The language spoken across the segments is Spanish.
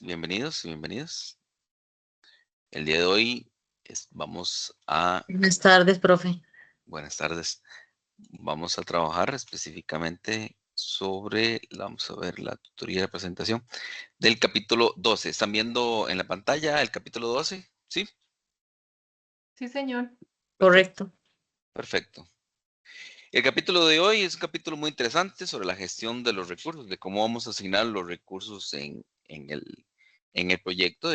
Bienvenidos y bienvenidas. El día de hoy vamos a, Buenas tardes, profe. buenas tardes, vamos a trabajar específicamente sobre, vamos a ver la tutoría de presentación del capítulo 12. ¿Están viendo en la pantalla el capítulo 12? ¿Sí? Sí, señor. Perfecto, Correcto. perfecto. El capítulo de hoy es un capítulo muy interesante sobre la gestión de los recursos, de cómo vamos a asignar los recursos en el proyecto,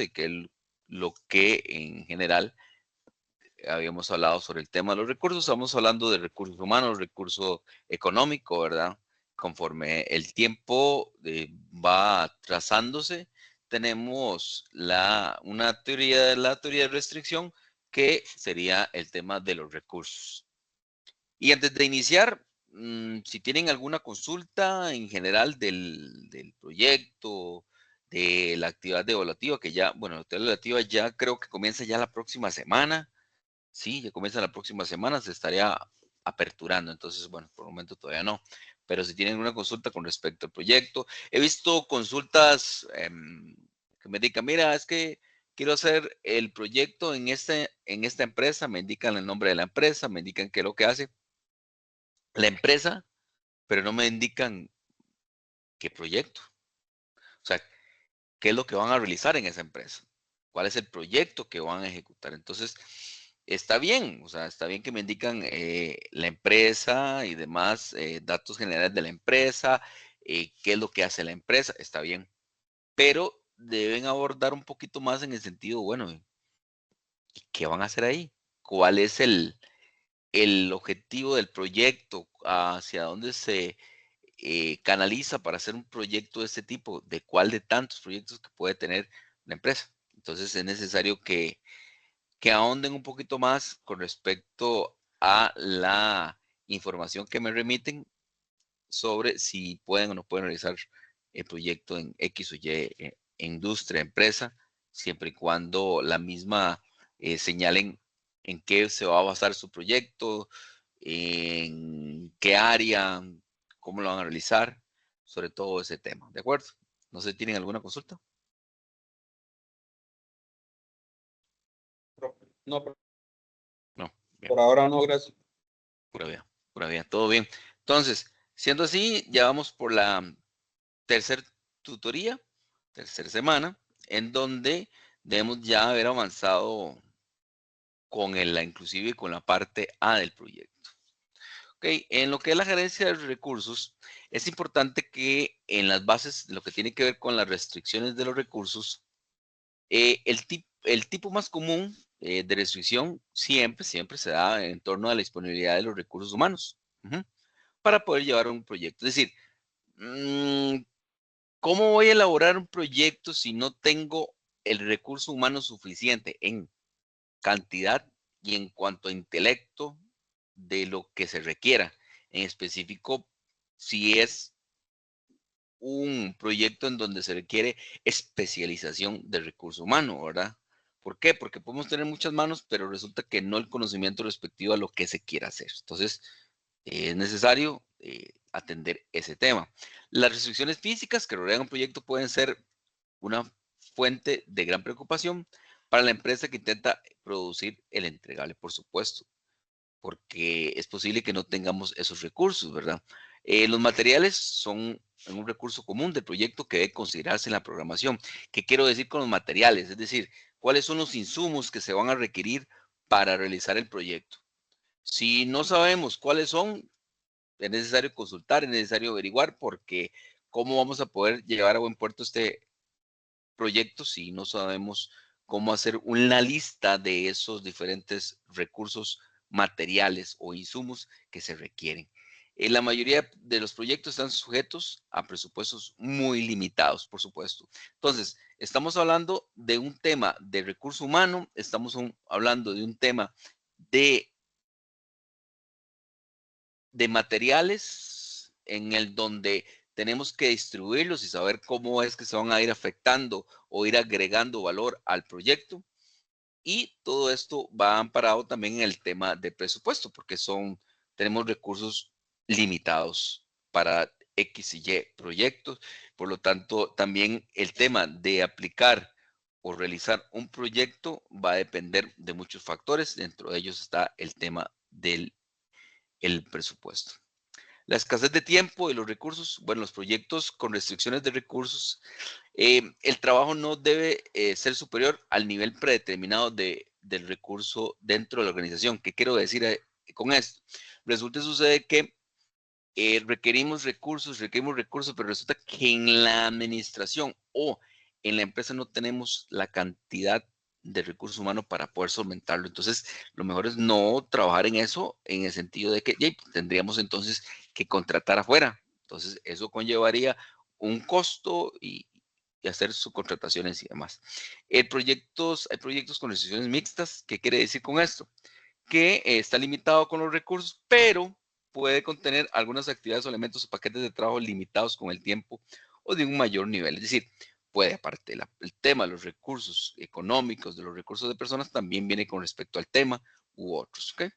lo que en general habíamos hablado sobre el tema de los recursos, estamos hablando de recursos humanos, recurso económico, ¿verdad? Conforme el tiempo va trazándose, tenemos una teoría, la teoría de restricción, que sería el tema de los recursos. Y antes de iniciar, si tienen alguna consulta en general del proyecto, de la actividad evaluativa, que ya, bueno, la actividad evaluativa ya creo que comienza ya la próxima semana. Sí, ya comienza la próxima semana, se estaría aperturando. Entonces, bueno, por el momento todavía no. Pero si tienen alguna consulta con respecto al proyecto, he visto consultas que me indican, mira, es que quiero hacer el proyecto en esta empresa, me indican el nombre de la empresa, me indican qué es lo que hace la empresa, pero no me indican qué proyecto. O sea, qué es lo que van a realizar en esa empresa, cuál es el proyecto que van a ejecutar. Entonces, está bien, o sea, está bien que me indican la empresa y demás datos generales de la empresa, qué es lo que hace la empresa, está bien, pero deben abordar un poquito más en el sentido, bueno, ¿qué van a hacer ahí? ¿Cuál es el objetivo del proyecto? ¿Hacia dónde se canaliza para hacer un proyecto de este tipo? ¿De cuál de tantos proyectos que puede tener la empresa? Entonces es necesario que ahonden un poquito más con respecto a la información que me remiten sobre si pueden o no pueden realizar el proyecto en X o Y industria, empresa, siempre y cuando la misma señalen en qué se va a basar su proyecto, en qué área, cómo lo van a realizar, sobre todo ese tema. ¿De acuerdo? No sé, ¿tienen alguna consulta? No, No, bien, por ahora no, gracias. pura vida, pura vida, todo bien. Entonces, siendo así, ya vamos por la tercer tutoría, tercera semana, en donde debemos ya haber avanzado con inclusive con la parte A del proyecto. Ok, en lo que es la gerencia de recursos, es importante que en las bases, lo que tiene que ver con las restricciones de los recursos, el tipo más común de restricción siempre se da en torno a la disponibilidad de los recursos humanos, para poder llevar un proyecto. Es decir, mm, ¿cómo voy a elaborar un proyecto si no tengo el recurso humano suficiente en cantidad y en cuanto a intelecto de lo que se requiera? En específico, si es un proyecto en donde se requiere especialización de recurso humano, ¿verdad? ¿Por qué? Porque podemos tener muchas manos, pero resulta que no el conocimiento respectivo a lo que se quiera hacer. Entonces, es necesario atender ese tema. Las restricciones físicas que rodean un proyecto pueden ser una fuente de gran preocupación para la empresa que intenta producir el entregable, por supuesto, porque es posible que no tengamos esos recursos, ¿verdad? Los materiales son un recurso común del proyecto que debe considerarse en la programación. ¿Qué quiero decir con los materiales? Es decir, ¿cuáles son los insumos que se van a requerir para realizar el proyecto? Si no sabemos cuáles son, es necesario consultar, es necesario averiguar, porque ¿cómo vamos a poder llevar a buen puerto este proyecto si no sabemos cómo hacer una lista de esos diferentes recursos materiales o insumos que se requieren? La mayoría de los proyectos están sujetos a presupuestos muy limitados, por supuesto. Entonces, estamos hablando de un tema de recurso humano, estamos hablando de un tema de materiales en el donde tenemos que distribuirlos y saber cómo es que se van a ir afectando o ir agregando valor al proyecto. Y todo esto va amparado también en el tema de presupuesto, porque tenemos recursos limitados para X y Y proyectos. Por lo tanto, también el tema de aplicar o realizar un proyecto va a depender de muchos factores. Dentro de ellos está el tema del el presupuesto. La escasez de tiempo y los recursos, bueno, los proyectos con restricciones de recursos, el trabajo no debe ser superior al nivel predeterminado del recurso dentro de la organización. ¿Qué quiero decir con esto? Resulta y sucede que requerimos recursos, pero resulta que en la administración o en la empresa no tenemos la cantidad de recursos humanos para poder solventarlo. Entonces, lo mejor es no trabajar en eso en el sentido de que tendríamos entonces que contratar afuera. Entonces, eso conllevaría un costo y hacer subcontrataciones y demás. Hay proyectos con decisiones mixtas. ¿Qué quiere decir con esto? Que está limitado con los recursos, pero puede contener algunas actividades o elementos o paquetes de trabajo limitados con el tiempo o de un mayor nivel. Es decir, puede, aparte el tema de los recursos económicos, de los recursos de personas, también viene con respecto al tema u otros. ¿Okay?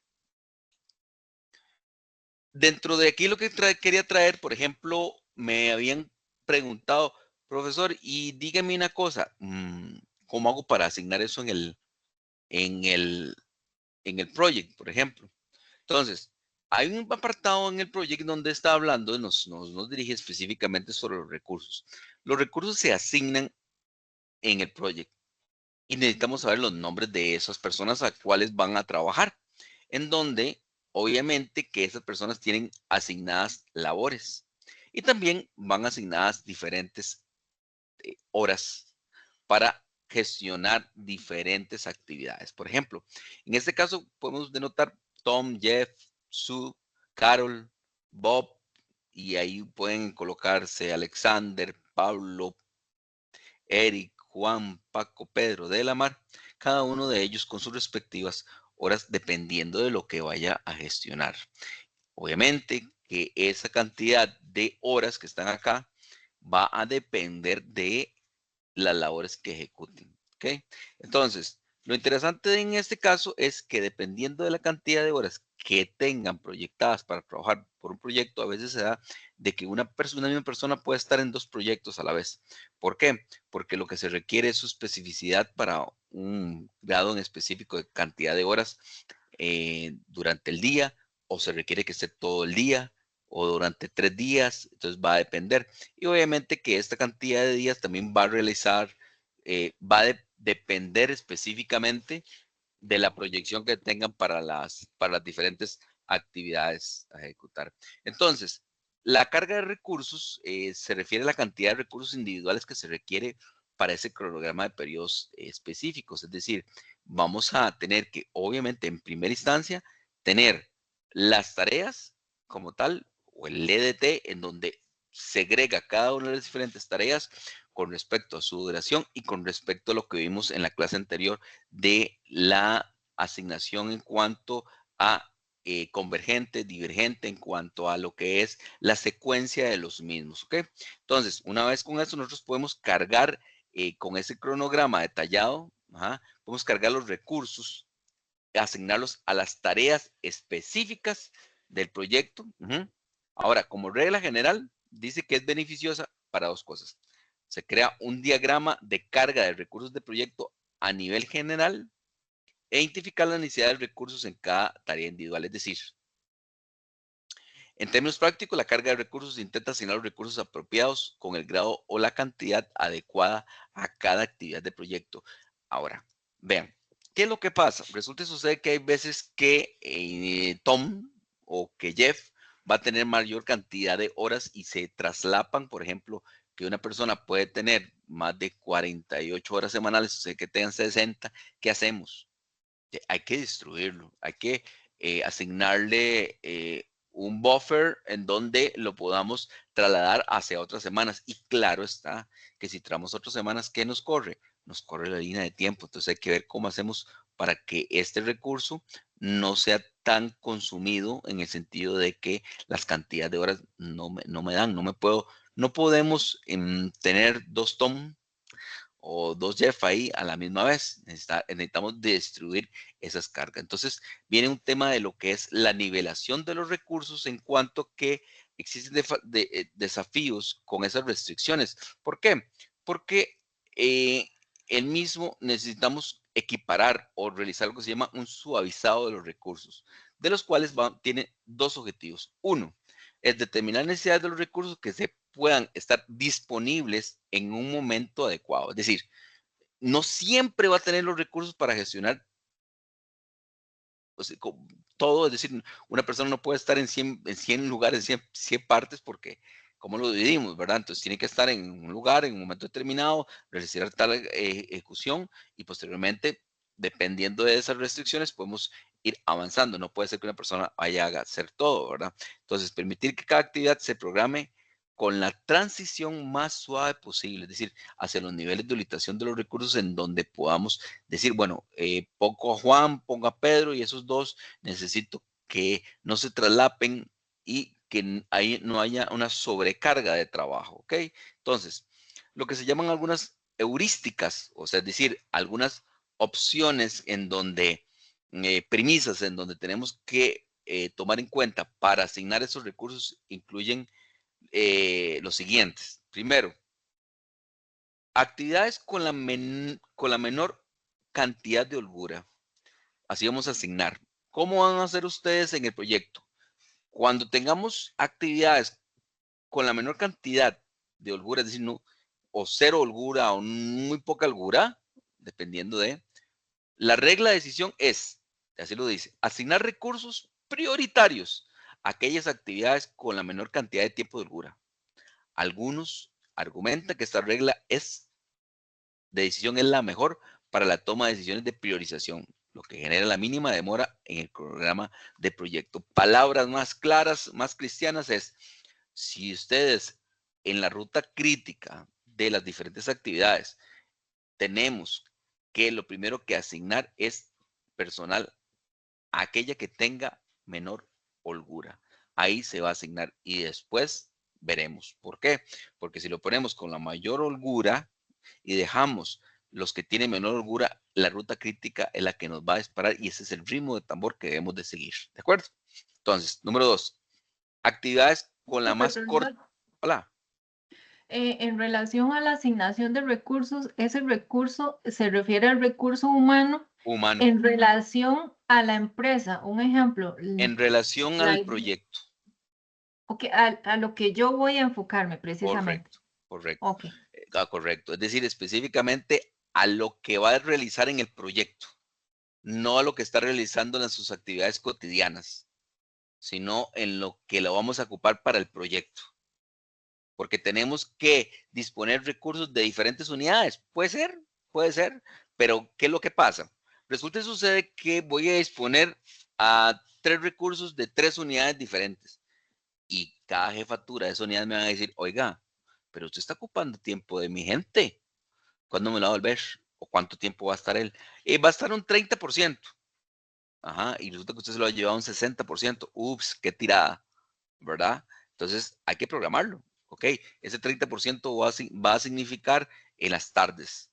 Dentro de aquí lo que quería traer, por ejemplo, me habían preguntado, profesor, y dígame una cosa, ¿cómo hago para asignar eso en el, en el project, por ejemplo? Entonces, hay un apartado en el proyecto donde está hablando, nos dirige específicamente sobre los recursos. Los recursos se asignan en el proyecto y necesitamos saber los nombres de esas personas a cuales van a trabajar, en donde obviamente que esas personas tienen asignadas labores y también van asignadas diferentes horas para gestionar diferentes actividades. Por ejemplo, en este caso podemos denotar Tom, Jeff, Sue, Carol, Bob, y ahí pueden colocarse Alexander, Pablo, Eric, Juan, Paco, Pedro, de la Mar, cada uno de ellos con sus respectivas horas dependiendo de lo que vaya a gestionar. Obviamente que esa cantidad de horas que están acá va a depender de las labores que ejecuten. ¿Ok? Entonces, lo interesante en este caso es que dependiendo de la cantidad de horas que tengan proyectadas para trabajar por un proyecto, a veces se da de que una misma persona puede estar en dos proyectos a la vez. ¿Por qué? Porque lo que se requiere es su especificidad para un grado en específico de cantidad de horas durante el día, o se requiere que esté todo el día, o durante 3 días, entonces va a depender. Y obviamente que esta cantidad de días también va a realizar, va a depender específicamente de la proyección que tengan para las diferentes actividades a ejecutar. Entonces, la carga de recursos se refiere a la cantidad de recursos individuales que se requiere para ese cronograma de periodos específicos. Es decir, vamos a tener que, obviamente, en primera instancia, tener las tareas como tal, o el EDT, en donde segrega cada una de las diferentes tareas con respecto a su duración y con respecto a lo que vimos en la clase anterior de la asignación en cuanto a convergente, divergente, en cuanto a lo que es la secuencia de los mismos. ¿Ok? Entonces, una vez con eso, nosotros podemos cargar con ese cronograma detallado, podemos cargar los recursos, asignarlos a las tareas específicas del proyecto. Ahora, como regla general, dice que es beneficiosa para dos cosas. Se crea un diagrama de carga de recursos de proyecto a nivel general e identificar la necesidad de recursos en cada tarea individual. Es decir, en términos prácticos, la carga de recursos intenta asignar los recursos apropiados con el grado o la cantidad adecuada a cada actividad de proyecto. Ahora, vean, ¿qué es lo que pasa? Resulta y sucede que hay veces que Tom o que Jeff va a tener mayor cantidad de horas y se traslapan, por ejemplo, que una persona puede tener más de 48 horas semanales, o sea, que tengan 60. ¿Qué hacemos? Hay que distribuirlo, hay que asignarle un buffer en donde lo podamos trasladar hacia otras semanas. Y claro está que si traemos otras semanas, ¿qué nos corre? Nos corre la línea de tiempo. Entonces hay que ver cómo hacemos para que este recurso no sea tan consumido en el sentido de que las cantidades de horas no me dan, no podemos tener dos tom o dos Jeff ahí a la misma vez. Necesitamos distribuir esas cargas. Entonces, viene un tema de lo que es la nivelación de los recursos en cuanto que existen desafíos con esas restricciones. ¿Por qué? Porque el mismo necesitamos equiparar o realizar lo que se llama un suavizado de los recursos, de los cuales tiene dos objetivos. Uno, es determinar necesidades de los recursos que se puedan estar disponibles en un momento adecuado. Es decir, no siempre va a tener los recursos para gestionar todo, es decir, una persona no puede estar en 100 lugares, 100 partes, porque ¿cómo lo dividimos, verdad? Entonces tiene que estar en un lugar, en un momento determinado, realizar tal ejecución y posteriormente, dependiendo de esas restricciones, podemos ir avanzando. No puede ser que una persona vaya a hacer todo, ¿verdad? Entonces, permitir que cada actividad se programe con la transición más suave posible, es decir, hacia los niveles de utilización de los recursos en donde podamos decir, bueno, pongo a Juan, pongo a Pedro y esos dos necesito que no se traslapen y que ahí no haya una sobrecarga de trabajo, ¿ok? Entonces, lo que se llaman algunas heurísticas, o sea, es decir, algunas opciones en donde, premisas en donde tenemos que tomar en cuenta para asignar esos recursos incluyen los siguientes. Primero, actividades con la menor cantidad de holgura. Así vamos a asignar. ¿Cómo van a hacer ustedes en el proyecto? Cuando tengamos actividades con la menor cantidad de holgura, es decir, no, o cero holgura o muy poca holgura, dependiendo de, la regla de decisión es, así lo dice, asignar recursos prioritarios a aquellas actividades con la menor cantidad de tiempo de holgura. Algunos argumentan que esta regla de decisión es la mejor para la toma de decisiones de priorización, lo que genera la mínima demora en el programa de proyecto. Palabras más claras, más cristianas es, si ustedes en la ruta crítica de las diferentes actividades tenemos que lo primero que asignar es personal a aquella que tenga menor holgura. Ahí se va a asignar y después veremos. ¿Por qué? Porque si lo ponemos con la mayor holgura, y dejamos los que tienen menor holgura, la ruta crítica es la que nos va a disparar y ese es el ritmo de tambor que debemos de seguir. ¿De acuerdo? Entonces, número 2, actividades con la más corta. Profesor, Hola, en relación a la asignación de recursos, ese recurso se refiere al recurso humano humano, en relación a la empresa. Un ejemplo, en relación la, al proyecto. ok, a lo que yo voy a enfocarme precisamente. Correcto, correcto. Ok, Correcto. Es decir, específicamente a lo que va a realizar en el proyecto, no a lo que está realizando en sus actividades cotidianas, sino en lo que lo vamos a ocupar para el proyecto. Porque tenemos que disponer recursos de diferentes unidades. Puede ser, pero ¿qué es lo que pasa? Resulta y sucede que voy a disponer a 3 recursos de 3 unidades diferentes y cada jefatura de esa unidad me va a decir, oiga, pero usted está ocupando tiempo de mi gente. ¿Cuándo me lo va a volver? ¿O cuánto tiempo va a estar él? Va a estar un 30%. Ajá, y resulta que usted se lo ha llevado un 60%. Ups, qué tirada, ¿verdad? Entonces hay que programarlo, ¿ok? Ese 30% va a significar en las tardes.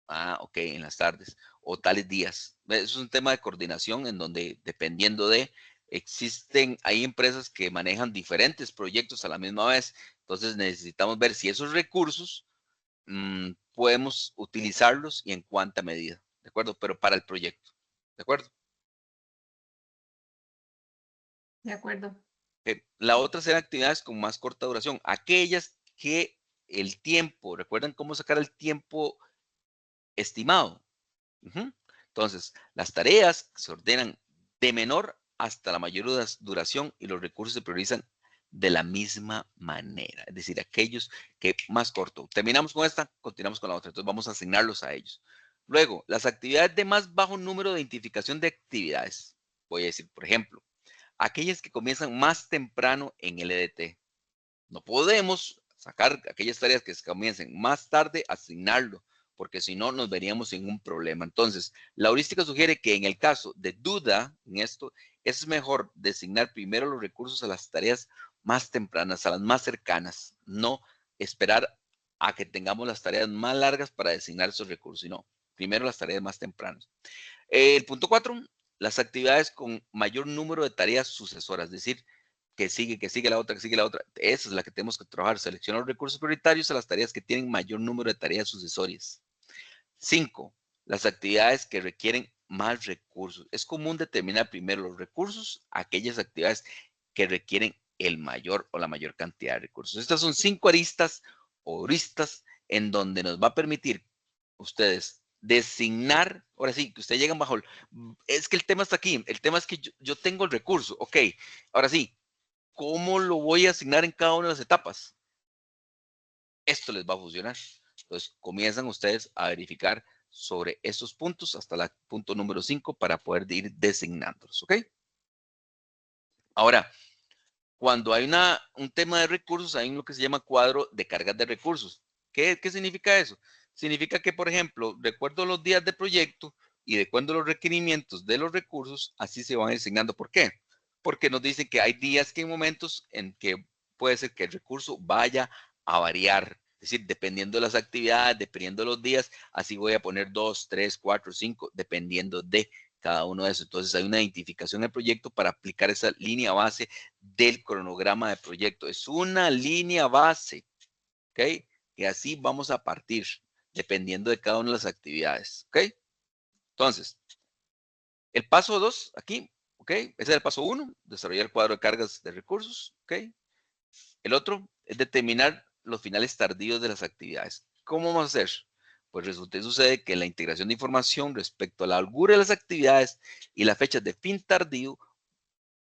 Ah, ok, en las tardes o tales días. Eso es un tema de coordinación en donde, dependiendo hay empresas que manejan diferentes proyectos a la misma vez. Entonces necesitamos ver si esos recursos podemos utilizarlos y en cuánta medida, ¿de acuerdo? Pero para el proyecto, ¿de acuerdo? de acuerdo. La otra serán actividades con más corta duración, aquellas que el tiempo, ¿recuerdan cómo sacar el tiempo estimado? Ujú. Entonces, las tareas se ordenan de menor hasta la mayor duración y los recursos se priorizan de la misma manera, es decir, aquellos que más corto. Terminamos con esta, continuamos con la otra, entonces vamos a asignarlos a ellos. Luego, las actividades de más bajo número de identificación de actividades. Voy a decir, por ejemplo, aquellas que comienzan más temprano en el EDT. No podemos sacar aquellas tareas que comiencen más tarde, asignarlo, porque si no nos veríamos en un problema. Entonces, la heurística sugiere que en el caso de duda en esto, es mejor designar primero los recursos a las tareas más tempranas, a las más cercanas, no esperar a que tengamos las tareas más largas para designar esos recursos, sino primero las tareas más tempranas. El punto 4, las actividades con mayor número de tareas sucesoras, es decir, que sigue la otra, que sigue la otra. Esa es la que tenemos que trabajar. Seleccionar los recursos prioritarios a las tareas que tienen mayor número de tareas sucesorias. 5. Las actividades que requieren más recursos. Es común determinar primero los recursos, aquellas actividades que requieren el mayor o la mayor cantidad de recursos. Estas son 5 aristas o aristas en donde nos va a permitir ustedes designar, ahora sí, que ustedes llegan bajo, es que el tema está aquí, el tema es que yo tengo el recurso, ok, ahora sí, ¿cómo lo voy a asignar en cada una de las etapas? Esto les va a funcionar. Entonces, comienzan ustedes a verificar sobre estos puntos hasta el punto número 5 para poder ir designándolos, ¿ok? Ahora, cuando hay un tema de recursos, hay lo que se llama cuadro de cargas de recursos. ¿Qué significa eso? Significa que, por ejemplo, de acuerdo a los días de proyecto y de acuerdo a los requerimientos de los recursos, así se van asignando. ¿Por qué? Porque nos dicen que hay días que hay momentos en que puede ser que el recurso vaya a variar. Es decir, dependiendo de las actividades, dependiendo de los días, así voy a poner 2, 3, 4, 5, dependiendo de cada uno de esos. Entonces hay una identificación del proyecto para aplicar esa línea base del cronograma de proyecto. Es una línea base, ¿ok? Y así vamos a partir, dependiendo de cada una de las actividades, ¿ok? Entonces, el paso 2 aquí, ¿ok? Ese es el paso 1, desarrollar el cuadro de cargas de recursos, ¿ok? El otro es determinar los finales tardíos de las actividades. ¿Cómo vamos a hacer? Pues resulta y sucede que la integración de información respecto a la holgura de las actividades y las fechas de fin tardío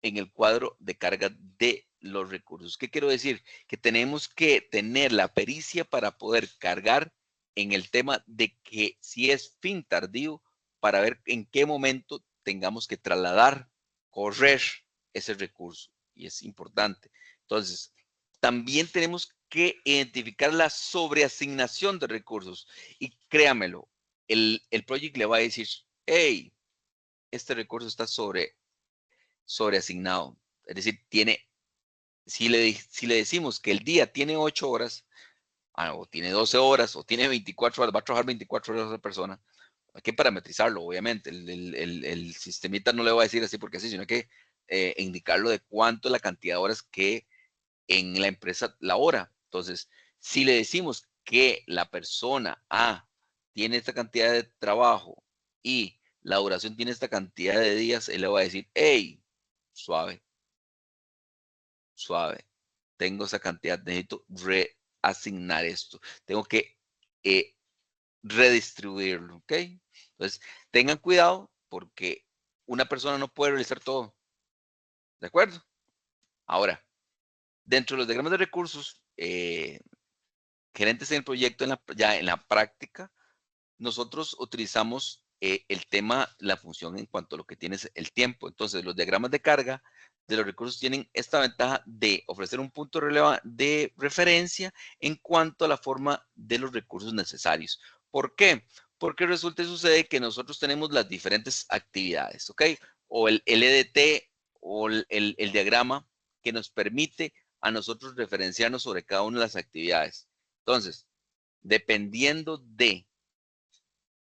en el cuadro de carga de los recursos. ¿Qué quiero decir? Que tenemos que tener la pericia para poder cargar en el tema de que si es fin tardío, para ver en qué momento tengamos que trasladar, correr ese recurso. Y es importante. Entonces, también tenemos que identificar la sobreasignación de recursos. Y créamelo, el project le va a decir, hey, este recurso está sobreasignado. Es decir, si le decimos que el día tiene 8 horas, o tiene 12 horas, o tiene 24 horas, va a trabajar 24 horas esa persona. Hay que parametrizarlo, obviamente. El sistemita no le va a decir así porque así, sino que indicarlo de cuánto es la cantidad de horas que en la empresa labora. Entonces, si le decimos que la persona A tiene esta cantidad de trabajo y la duración tiene esta cantidad de días, él le va a decir, hey, suave, suave, tengo esa cantidad, necesito reasignar esto, tengo que eh, redistribuirlo, ¿ok? Entonces, tengan cuidado porque una persona no puede realizar todo, ¿de acuerdo? Ahora, dentro de los diagramas de recursos, gerentes en el proyecto, ya en la práctica, nosotros utilizamos el tema, la función en cuanto a lo que tienes el tiempo. Entonces, los diagramas de carga de los recursos tienen esta ventaja de ofrecer un punto de referencia en cuanto a la forma de los recursos necesarios. ¿Por qué? Porque resulta y sucede que nosotros tenemos las diferentes actividades, ¿ok? O el LDT o el diagrama que nos permite a nosotros referenciarnos sobre cada una de las actividades. Entonces, dependiendo de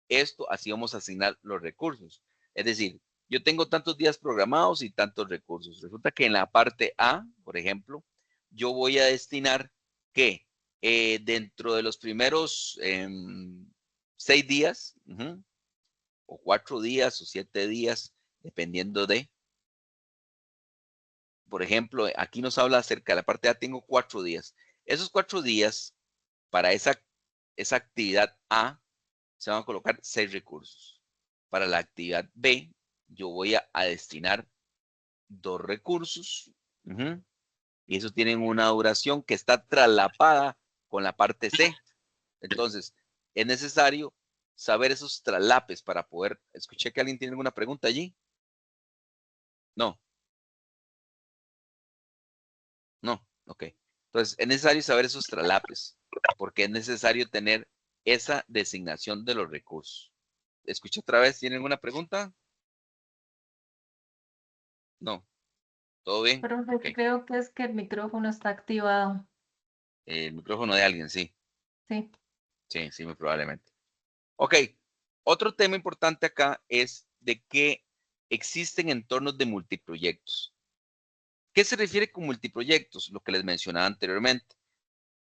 esto, así vamos a asignar los recursos. Es decir, yo tengo tantos días programados y tantos recursos. Resulta que en la parte A, por ejemplo, yo voy a destinar que dentro de los primeros 6 días, o 4 días o 7 días, dependiendo de, por ejemplo, aquí nos habla acerca de la parte A, tengo 4 días. Esos 4 días para esa actividad A se van a colocar 6 recursos. Para la actividad B, yo voy a destinar 2 recursos. Y esos tienen una duración que está traslapada con la parte C. Entonces, es necesario saber esos traslapes para poder. Escuché que alguien tiene alguna pregunta allí. No, no, ok. Entonces, es necesario saber esos traslapes porque es necesario tener esa designación de los recursos. Escuché otra vez, ¿tienen alguna pregunta? No. ¿Todo bien? Profe, Ok. creo que es que el micrófono está activado. El micrófono de alguien, sí. Sí. Sí, sí, muy probablemente. Ok. Otro tema importante acá es de que existen entornos de multiproyectos. ¿Qué se refiere con multiproyectos? Lo que les mencionaba anteriormente,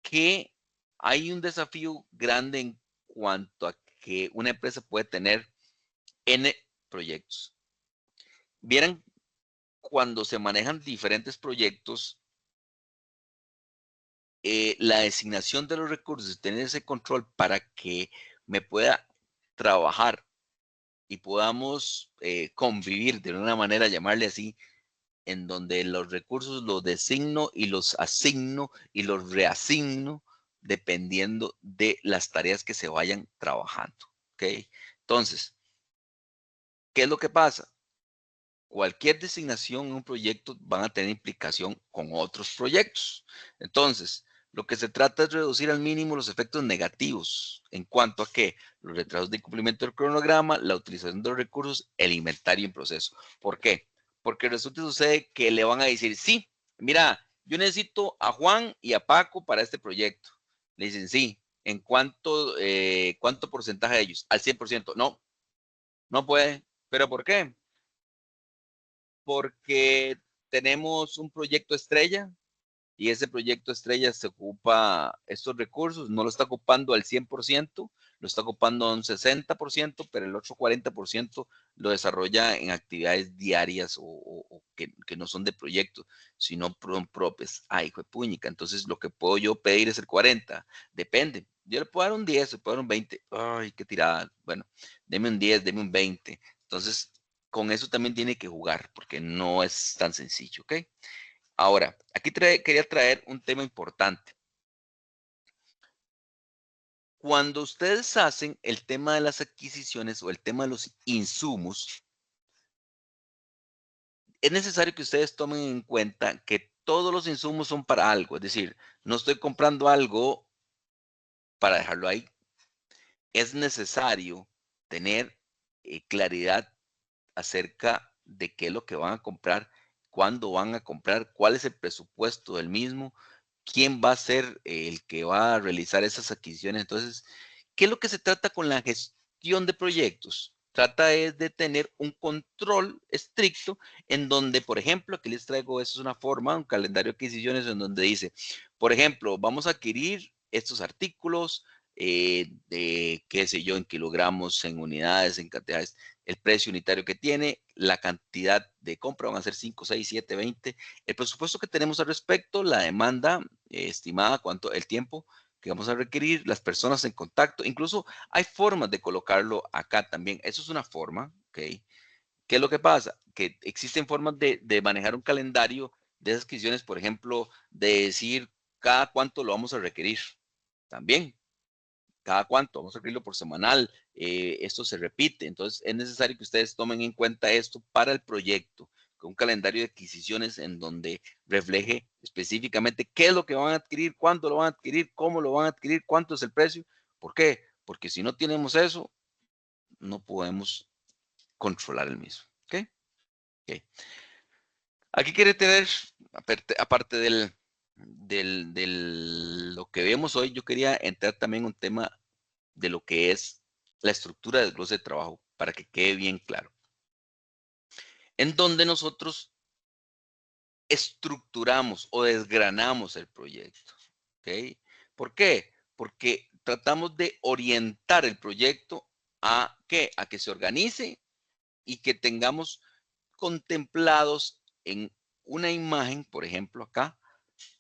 que hay un desafío grande en cuanto a que una empresa puede tener N proyectos. Vieran, cuando se manejan diferentes proyectos, la designación de los recursos, tener ese control para que me pueda trabajar y podamos convivir de una manera, llamarle así, en donde los recursos los designo y los asigno y los reasigno dependiendo de las tareas que se vayan trabajando. ¿Ok? Entonces, ¿qué es lo que pasa? Cualquier designación en un proyecto van a tener implicación con otros proyectos. Entonces, lo que se trata es reducir al mínimo los efectos negativos en cuanto a que los retrasos de cumplimiento del cronograma, la utilización de los recursos, el inventario en proceso. ¿Por qué? Porque resulta y sucede que le van a decir, sí, mira, yo necesito a Juan y a Paco para este proyecto. Le dicen, sí, ¿en cuánto porcentaje de ellos? Al 100%. No, no puede. ¿Pero por qué? Porque tenemos un proyecto estrella y ese proyecto estrella se ocupa estos recursos, no lo está ocupando al 100%, lo está ocupando a un 60%, pero el otro 40% lo desarrolla en actividades diarias o que no son de proyectos, sino propias. Ay, hijo de puñica, entonces lo que puedo yo pedir es el 40%, depende. Yo le puedo dar un 10, le puedo dar un 20. Ay, qué tirada. Bueno, deme un 10, deme un 20. Entonces, con eso también tiene que jugar, porque no es tan sencillo, ¿ok? Ahora, aquí quería traer un tema importante. Cuando ustedes hacen el tema de las adquisiciones o el tema de los insumos, es necesario que ustedes tomen en cuenta que todos los insumos son para algo. Es decir, no estoy comprando algo para dejarlo ahí. Es necesario tener claridad acerca de qué es lo que van a comprar, cuándo van a comprar, cuál es el presupuesto del mismo, quién va a ser el que va a realizar esas adquisiciones. Entonces, ¿qué es lo que se trata con la gestión de proyectos? Trata es de tener un control estricto en donde, por ejemplo, aquí les traigo, eso es una forma, un calendario de adquisiciones en donde dice, por ejemplo, vamos a adquirir estos artículos de, qué sé yo, en kilogramos, en unidades, en cantidades, el precio unitario que tiene, la cantidad de compra, van a ser 5, 6, 7, 20, el presupuesto que tenemos al respecto, la demanda estimada, cuánto, el tiempo que vamos a requerir, las personas en contacto, incluso hay formas de colocarlo acá también. Eso es una forma, ¿ok? ¿Qué es lo que pasa? Que existen formas de manejar un calendario de esas adquisiciones, por ejemplo, de decir cada cuánto lo vamos a requerir. También, cada cuánto, vamos a requerirlo por semanal, esto se repite, entonces es necesario que ustedes tomen en cuenta esto para el proyecto, con un calendario de adquisiciones en donde refleje específicamente qué es lo que van a adquirir, cuándo lo van a adquirir, cómo lo van a adquirir, cuánto es el precio. ¿Por qué? Porque si no tenemos eso, no podemos controlar el mismo. ¿Ok? Ok. Aquí quiere tener, aparte lo que vemos hoy, yo quería entrar también en un tema de lo que es la estructura del desglose de trabajo, para que quede bien claro. En donde nosotros estructuramos o desgranamos el proyecto. ¿Ok? ¿Por qué? Porque tratamos de orientar el proyecto a ¿qué? A que se organice y que tengamos contemplados en una imagen, por ejemplo, acá,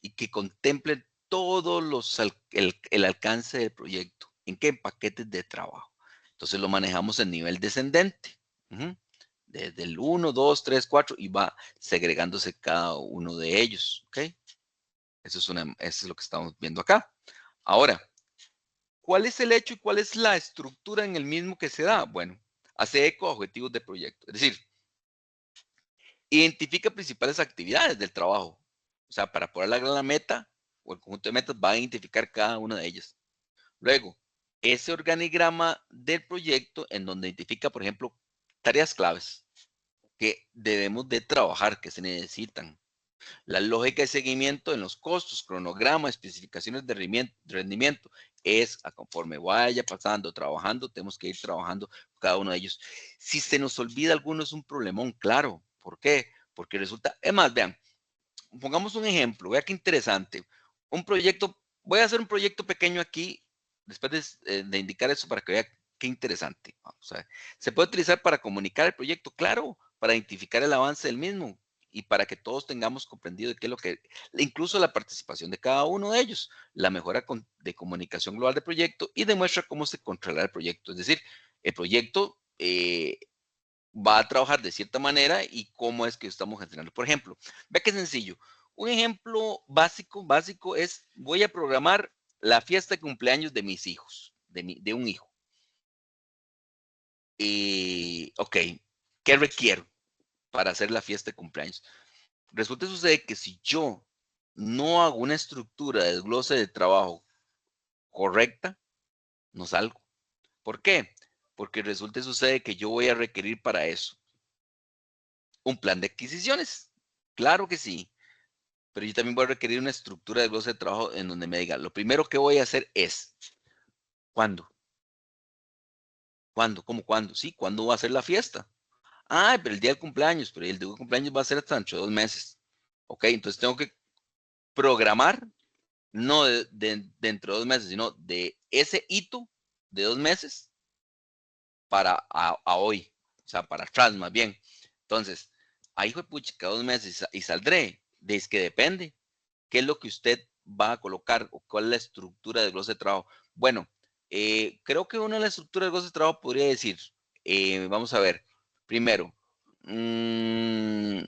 y que contemple todos el alcance del proyecto. ¿En qué? En paquetes de trabajo. Entonces lo manejamos en nivel descendente. Desde el 1, 2, 3, 4 y va segregándose cada uno de ellos. ¿Ok? Eso es lo que estamos viendo acá. Ahora, ¿cuál es el hecho y cuál es la estructura en el mismo que se da? Bueno, hace eco a objetivos de proyecto. Es decir, identifica principales actividades del trabajo. O sea, para poder lograr la meta o el conjunto de metas va a identificar cada una de ellas. Luego, ese organigrama del proyecto en donde identifica, por ejemplo, tareas claves que debemos de trabajar, que se necesitan. La lógica de seguimiento en los costos, cronograma, especificaciones de rendimiento, es a conforme vaya pasando, trabajando, tenemos que ir trabajando cada uno de ellos. Si se nos olvida alguno es un problemón, claro. ¿Por qué? Porque resulta, es más, vean, pongamos un ejemplo, vea qué interesante. Un proyecto, voy a hacer un proyecto pequeño aquí, después de indicar eso para que vea qué interesante. O sea, se puede utilizar para comunicar el proyecto, claro, para identificar el avance del mismo y para que todos tengamos comprendido de qué es lo que, incluso la participación de cada uno de ellos, la mejora de comunicación global del proyecto y demuestra cómo se controla el proyecto. Es decir, el proyecto va a trabajar de cierta manera y cómo es que estamos gestionando. Por ejemplo, vea qué sencillo. Un ejemplo básico es, voy a programar la fiesta de cumpleaños de mis hijos, de un hijo. Ok, ¿qué requiero para hacer la fiesta de cumpleaños? Resulta y sucede que si yo no hago una estructura de desglose de trabajo correcta, no salgo. ¿Por qué? Porque resulta y sucede que yo voy a requerir para eso un plan de adquisiciones. Claro que sí, pero yo también voy a requerir una estructura de desglose de trabajo en donde me diga, lo primero que voy a hacer es, ¿cuándo? ¿Cuándo? ¿Cómo cuándo? Sí, ¿cuándo va a ser la fiesta? Ah, pero el día del cumpleaños, pero el día del cumpleaños va a ser hasta dentro de 2 meses. Ok, entonces tengo que programar, no dentro de 2 meses, sino de ese hito de 2 meses para a hoy, o sea, para atrás más bien. Entonces, ahí fue puchica 2 meses y saldré. Es que depende. ¿Qué es lo que usted va a colocar o cuál es la estructura del desglose de trabajo? Bueno, creo que una de las estructuras del desglose de trabajo podría decir, vamos a ver, primero, mmm,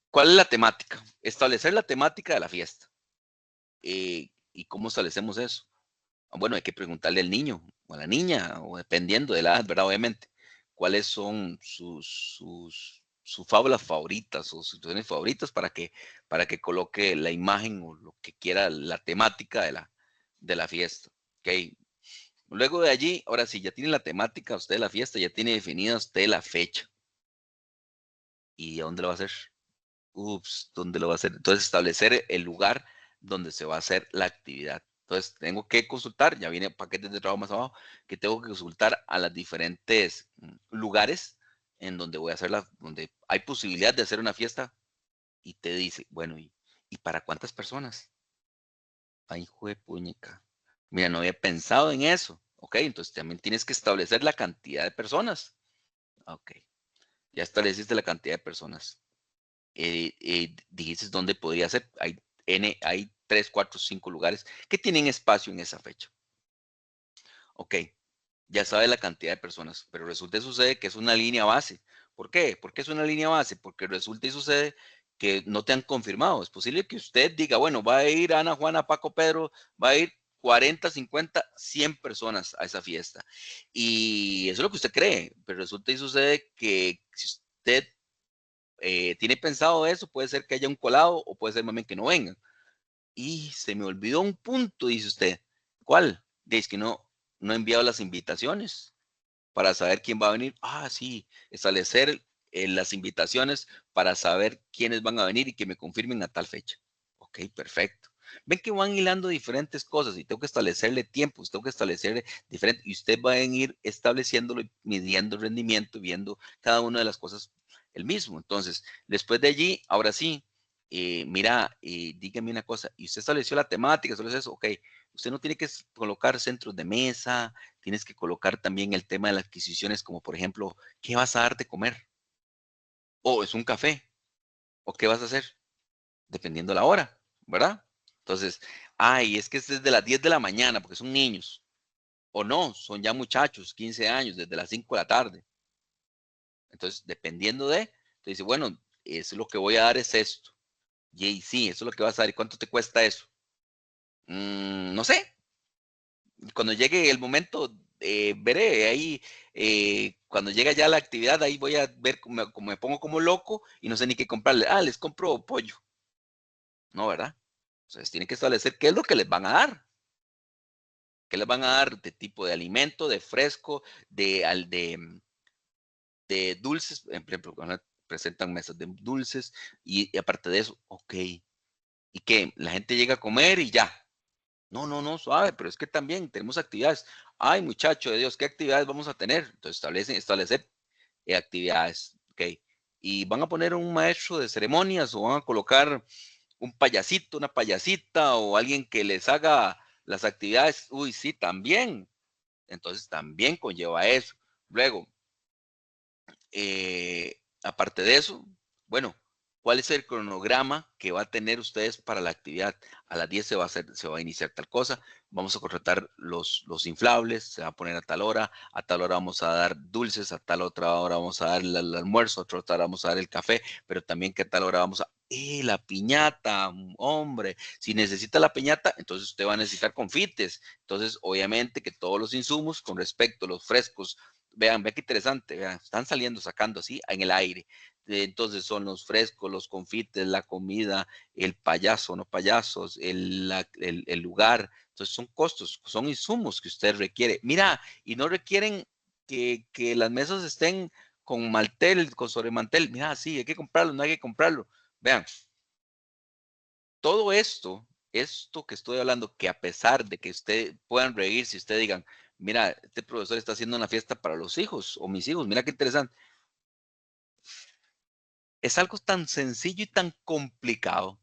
¿cuál es la temática? Establecer la temática de la fiesta. ¿Y cómo establecemos eso? Bueno, hay que preguntarle al niño o a la niña, o dependiendo de la edad, ¿verdad? Obviamente, cuáles son sus fábulas favoritas o situaciones favoritas para que coloque la imagen o lo que quiera, la temática de la fiesta. Ok. Luego de allí, ahora sí, ya tiene la temática usted de la fiesta, ya tiene definida usted la fecha. ¿Y a dónde lo va a hacer? Ups, ¿dónde lo va a hacer? Entonces, establecer el lugar donde se va a hacer la actividad. Entonces, tengo que consultar, ya viene paquetes de trabajo más abajo, que tengo que consultar a las diferentes lugares en donde voy a hacerla, donde hay posibilidad de hacer una fiesta y te dice, bueno, ¿y para cuántas personas? Ay, hijo de puñeca. Mira, no había pensado en eso. Ok, entonces también tienes que establecer la cantidad de personas. Ok, ya estableciste la cantidad de personas. Dijiste dónde podría ser. Hay 3, 4, 5 lugares que tienen espacio en esa fecha. Ok, ya sabe la cantidad de personas, pero resulta y sucede que es una línea base. ¿Por qué? ¿Por qué es una línea base? Porque resulta y sucede que no te han confirmado. Es posible que usted diga, bueno, va a ir Ana, Juana, Paco, Pedro, va a ir 40, 50, 100 personas a esa fiesta. Y eso es lo que usted cree, pero resulta y sucede que si usted tiene pensado eso, puede ser que haya un colado o puede ser más bien que no vengan. Y se me olvidó un punto, dice usted. ¿Cuál? Dice que no he enviado las invitaciones para saber quién va a venir. Ah, sí, establecer las invitaciones para saber quiénes van a venir y que me confirmen a tal fecha. Ok, perfecto. Ven que van hilando diferentes cosas y tengo que establecerle tiempos, tengo que establecerle diferentes, y usted va a ir estableciéndolo y midiendo el rendimiento, viendo cada una de las cosas el mismo. Entonces, después de allí, ahora sí, mira, dígame una cosa, y usted estableció la temática, estableció eso, ok, usted no tiene que colocar centros de mesa, tienes que colocar también el tema de las adquisiciones, como por ejemplo, ¿qué vas a dar de comer? ¿O es un café? ¿O qué vas a hacer? Dependiendo la hora, ¿verdad? Entonces, ay, es que es desde las 10 de la mañana, porque son niños. O no, son ya muchachos, 15 años, desde las 5 de la tarde. Entonces, dependiendo te dice, bueno, eso es lo que voy a dar es esto. Y sí, eso es lo que vas a dar. ¿Y cuánto te cuesta eso? No sé, cuando llegue el momento, veré ahí, cuando llega ya la actividad, ahí voy a ver cómo me pongo como loco y no sé ni qué comprarle. Ah, les compro pollo. No, ¿verdad? Entonces tienen que establecer qué es lo que les van a dar. ¿Qué les van a dar de tipo de alimento, de fresco, de dulces? Por ejemplo, cuando presentan mesas de dulces y aparte de eso, ok. ¿Y qué? La gente llega a comer y ya. No, no, no, suave, pero es que también tenemos actividades. Ay, muchacho de Dios, ¿qué actividades vamos a tener? Entonces establecer actividades, ¿ok? y van a poner un maestro de ceremonias o van a colocar un payasito, una payasita o alguien que les haga las actividades, uy, sí, también. Entonces también conlleva eso. Luego, aparte de eso, bueno, ¿cuál es el cronograma que va a tener ustedes para la actividad? A las 10 se va a iniciar tal cosa, vamos a contratar los inflables, se va a poner a tal hora vamos a dar dulces, a tal otra hora vamos a dar el almuerzo, a otra hora vamos a dar el café, pero también que a tal hora vamos a... la piñata, hombre, si necesita la piñata, entonces usted va a necesitar confites. Entonces, obviamente que todos los insumos con respecto a los frescos, vean qué interesante, vean, están saliendo, sacando así en el aire. Entonces son los frescos, los confites, la comida, el payaso, no payasos, el lugar. Entonces son costos, son insumos que usted requiere. Mira, y no requieren que las mesas estén con mantel, con sobremantel. Mira, sí, hay que comprarlo, no hay que comprarlo. Vean, todo esto que estoy hablando, que a pesar de que usted puedan reír, si usted digan, mira, este profesor está haciendo una fiesta para los hijos o mis hijos, mira qué interesante. Es algo tan sencillo y tan complicado,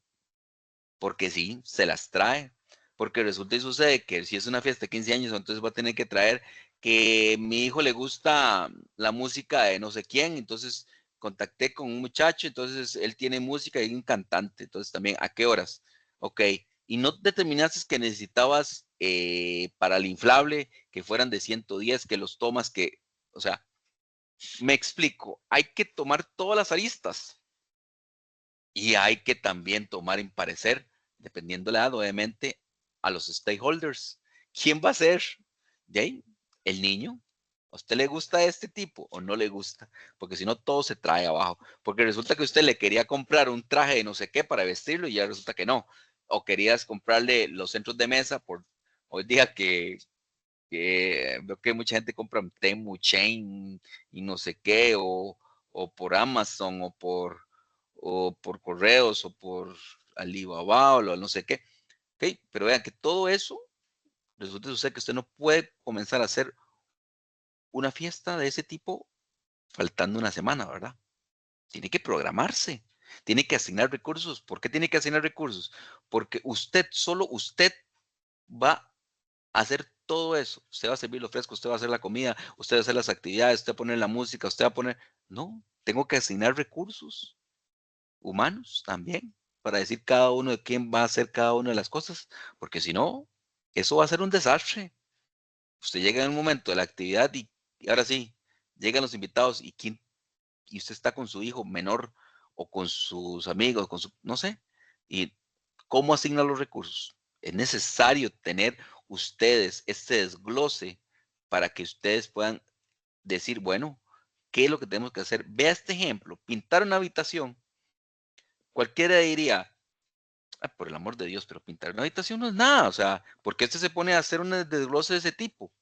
porque sí, se las trae, porque resulta y sucede que si es una fiesta de 15 años, entonces va a tener que traer que mi hijo le gusta la música de no sé quién, entonces contacté con un muchacho, entonces él tiene música y un cantante, entonces también, ¿a qué horas? Ok, y no determinaste que necesitabas para el inflable que fueran de 110, que los tomas, que, o sea, me explico, hay que tomar todas las aristas. Y hay que también tomar en parecer, dependiendo de la edad, obviamente, a los stakeholders. ¿Quién va a ser? ¿De ahí? El niño. ¿A usted le gusta este tipo o no le gusta? Porque si no, todo se trae abajo. Porque resulta que usted le quería comprar un traje de no sé qué para vestirlo y ya resulta que no. O querías comprarle los centros de mesa por hoy día que veo que mucha gente compra Temu, Chain y no sé qué, o por Amazon, o por correos, o por Alibaba, o no sé qué. Okay, pero vean que todo eso, resulta suceder que usted no puede comenzar a hacer una fiesta de ese tipo faltando una semana, ¿verdad? Tiene que programarse, tiene que asignar recursos. ¿Por qué tiene que asignar recursos? Porque usted, solo usted va hacer todo eso. Usted va a servir los frescos, usted va a hacer la comida, usted va a hacer las actividades, usted va a poner la música, usted va a poner... No, tengo que asignar recursos humanos también para decir cada uno de quién va a hacer cada una de las cosas, porque si no, eso va a ser un desastre. Usted llega en un momento de la actividad y ahora sí, llegan los invitados y usted está con su hijo menor o con sus amigos, con su, no sé, y cómo asigna los recursos. Es necesario tener ustedes este desglose para que ustedes puedan decir, bueno, ¿qué es lo que tenemos que hacer? Vea este ejemplo, pintar una habitación. Cualquiera diría, "Ah, por el amor de Dios, pero pintar una habitación no es nada, o sea, ¿por qué usted se pone a hacer un desglose de ese tipo?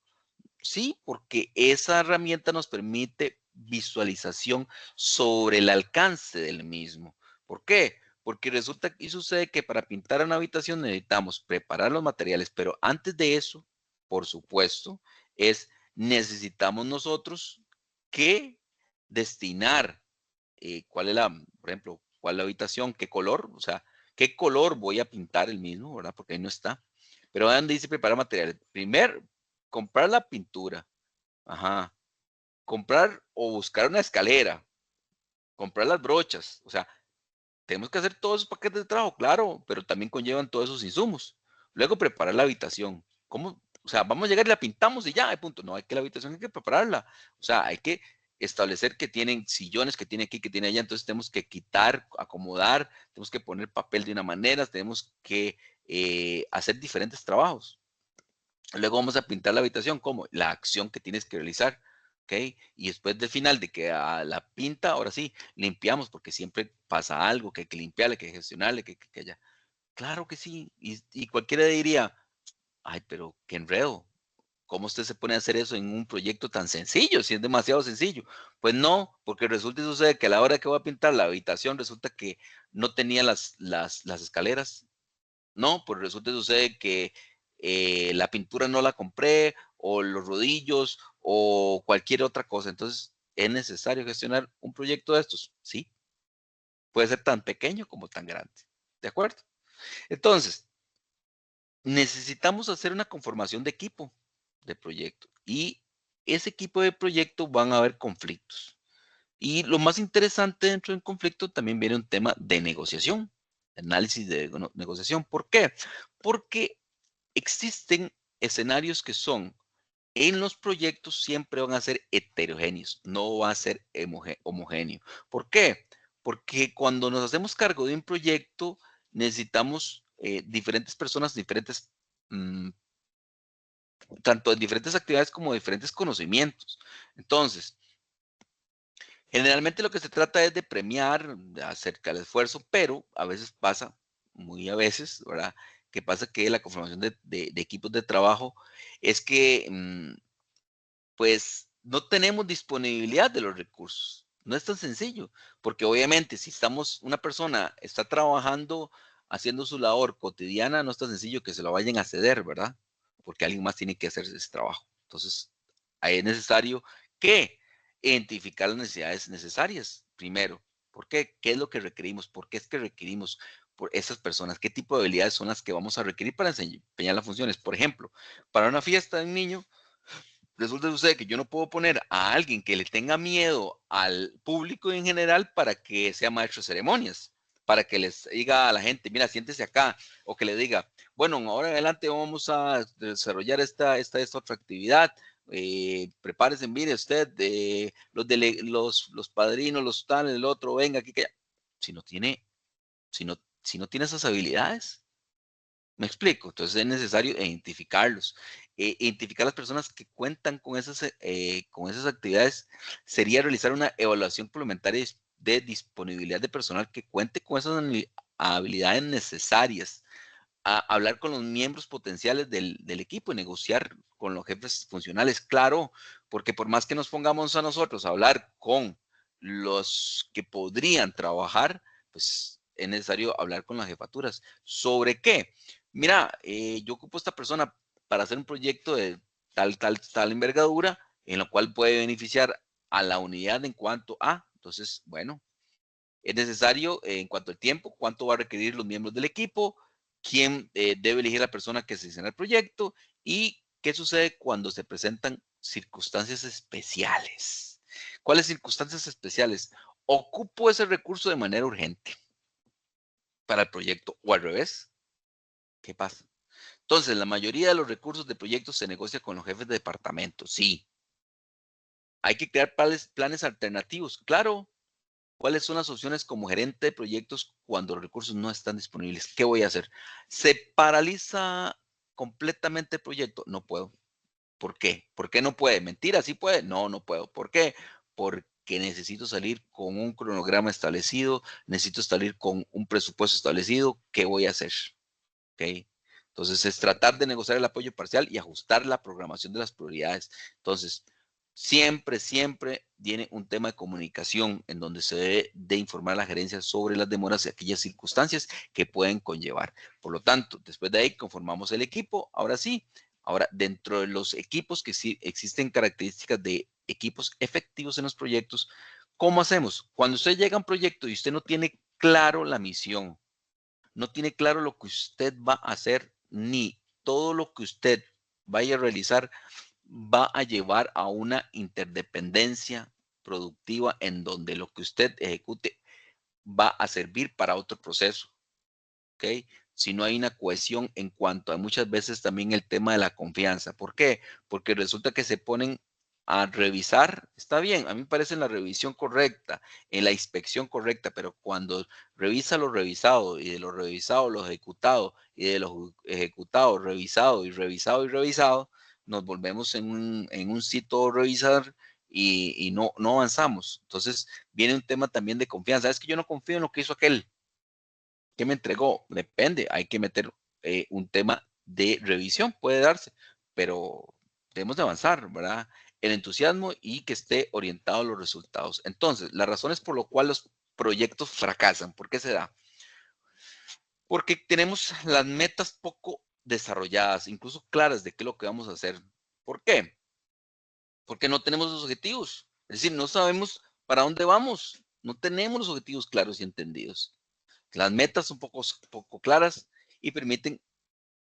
Sí, porque esa herramienta nos permite visualización sobre el alcance del mismo. ¿Por qué? Porque resulta y sucede que para pintar una habitación necesitamos preparar los materiales, pero antes de eso, por supuesto, necesitamos nosotros que destinar cuál es por ejemplo, cuál es la habitación, qué color, o sea, qué color voy a pintar el mismo, ¿verdad? Porque ahí no está. Pero donde dice preparar materiales. Primero, comprar la pintura. Ajá. Comprar o buscar una escalera. Comprar las brochas. O sea, tenemos que hacer todos esos paquetes de trabajo, claro, pero también conllevan todos esos insumos. Luego preparar la habitación. ¿Cómo? O sea, vamos a llegar y la pintamos y ya, de punto. No, hay que la habitación hay que prepararla. O sea, hay que establecer que tienen sillones, que tiene aquí, que tiene allá. Entonces tenemos que quitar, acomodar, tenemos que poner papel de una manera, tenemos que hacer diferentes trabajos. Luego vamos a pintar la habitación como la acción que tienes que realizar. ¿Ok? Y después del final de que la pinta, ahora sí, limpiamos porque siempre pasa algo que hay que limpiarle, que gestionarle, que haya. Claro que sí. Y cualquiera diría, ay, pero qué enredo. ¿Cómo usted se pone a hacer eso en un proyecto tan sencillo? Si es demasiado sencillo. Pues no, porque resulta y sucede que a la hora que voy a pintar la habitación, resulta que no tenía las escaleras. No, pues resulta y sucede que la pintura no la compré, o los rodillos, o cualquier otra cosa. Entonces, ¿Es necesario gestionar un proyecto de estos? Sí, puede ser tan pequeño como tan grande. ¿De acuerdo? Entonces, necesitamos hacer una conformación de equipo de proyecto y ese equipo de proyecto van a haber conflictos. Y lo más interesante dentro del conflicto también viene un tema de negociación, análisis de negociación. ¿Por qué? Porque existen escenarios que son, en los proyectos siempre van a ser heterogéneos, no va a ser homogéneo. ¿Por qué? Porque cuando nos hacemos cargo de un proyecto, necesitamos diferentes personas, diferentes, mm, tanto en diferentes actividades como diferentes conocimientos. Entonces, generalmente lo que se trata es de premiar acerca del esfuerzo, pero a veces pasa, muy a veces, ¿verdad? Que pasa que la conformación de equipos de trabajo es que pues no tenemos disponibilidad de los recursos. No es tan sencillo, porque obviamente si una persona está trabajando, haciendo su labor cotidiana, no es tan sencillo que se lo vayan a ceder, ¿verdad? Porque alguien más tiene que hacer ese trabajo. Entonces, ahí es necesario que identificar las necesidades necesarias primero. ¿Por qué? ¿Qué es lo que requerimos? ¿Por qué es que requerimos por esas personas? ¿Qué tipo de habilidades son las que vamos a requerir para desempeñar las funciones? Por ejemplo, para una fiesta de un niño, resulta sucede que yo no puedo poner a alguien que le tenga miedo al público en general para que sea maestro de ceremonias, para que les diga a la gente, mira, siéntese acá, o que le diga, bueno, ahora en adelante vamos a desarrollar esta otra actividad, prepárese, mire usted, los padrinos, los tales, el otro, venga aquí, que si no tiene, si no tiene esas habilidades. ¿Me explico? Entonces es necesario identificarlos. Identificar las personas que cuentan con esas actividades sería realizar una evaluación complementaria de disponibilidad de personal que cuente con esas habilidades necesarias. Hablar con los miembros potenciales del equipo y negociar con los jefes funcionales, claro, porque por más que nos pongamos a nosotros a hablar con los que podrían trabajar, pues es necesario hablar con las jefaturas. ¿Sobre qué? Mira, yo ocupo esta persona para hacer un proyecto de tal envergadura, en lo cual puede beneficiar a la unidad en cuanto a, entonces, bueno, es necesario en cuanto al tiempo, cuánto va a requerir los miembros del equipo, quién debe elegir la persona que se el proyecto y qué sucede cuando se presentan circunstancias especiales. ¿Cuáles circunstancias especiales? Ocupo ese recurso de manera urgente para el proyecto o al revés. ¿Qué pasa? Entonces, la mayoría de los recursos de proyectos se negocia con los jefes de departamento. Sí. Hay que crear planes alternativos. Claro. ¿Cuáles son las opciones como gerente de proyectos cuando los recursos no están disponibles? ¿Qué voy a hacer? ¿Se paraliza completamente el proyecto? No puedo. ¿Por qué? ¿Por qué no puede? ¿Mentira? ¿Sí puede? No, no puedo. ¿Por qué? Porque necesito salir con un cronograma establecido, necesito salir con un presupuesto establecido. ¿Qué voy a hacer? ¿Ok? Entonces es tratar de negociar el apoyo parcial y ajustar la programación de las prioridades. Entonces, siempre viene un tema de comunicación en donde se debe de informar a la gerencia sobre las demoras y aquellas circunstancias que pueden conllevar. Por lo tanto, después de ahí conformamos el equipo. Ahora sí, ahora dentro de los equipos que sí existen características de equipos efectivos en los proyectos, ¿cómo hacemos? Cuando usted llega a un proyecto y usted no tiene claro la misión, no tiene claro lo que usted va a hacer, ni todo lo que usted vaya a realizar va a llevar a una interdependencia productiva en donde lo que usted ejecute va a servir para otro proceso, ¿ok? Si no hay una cohesión en cuanto a muchas veces también el tema de la confianza. ¿Por qué? Porque resulta que se ponen a revisar, está bien, a mí me parece en la revisión correcta, en la inspección correcta, pero cuando revisa lo revisado y de lo revisado lo ejecutado y de lo ejecutado revisado y revisado y revisado, nos volvemos en un sitio revisar y no avanzamos. Entonces viene un tema también de confianza. Es que yo no confío en lo que hizo aquel. ¿Qué me entregó? Depende, hay que meter un tema de revisión, puede darse, pero debemos de avanzar, ¿verdad? El entusiasmo y que esté orientado a los resultados. Entonces, las razones por lo cual los proyectos fracasan, ¿por qué se da? Porque tenemos las metas poco desarrolladas, incluso claras de qué es lo que vamos a hacer. ¿Por qué? Porque no tenemos los objetivos. Es decir, no sabemos para dónde vamos, no tenemos los objetivos claros y entendidos. Las metas son poco claras y permiten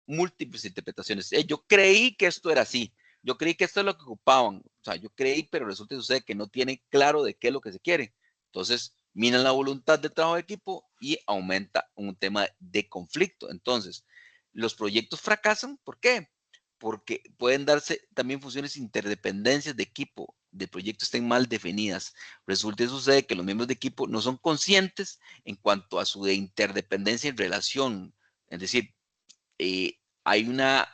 múltiples interpretaciones. Yo creí que esto era así, yo creí que esto es lo que ocupaban, o sea, yo creí, pero resulta que sucede que no tiene claro de qué es lo que se quiere. Entonces, minan la voluntad de trabajo de equipo y aumenta un tema de conflicto. Entonces, los proyectos fracasan, ¿por qué? Porque pueden darse también funciones interdependencias de equipo, de proyectos estén mal definidas. Resulta que sucede que los miembros de equipo no son conscientes en cuanto a su interdependencia en relación. Es decir, hay una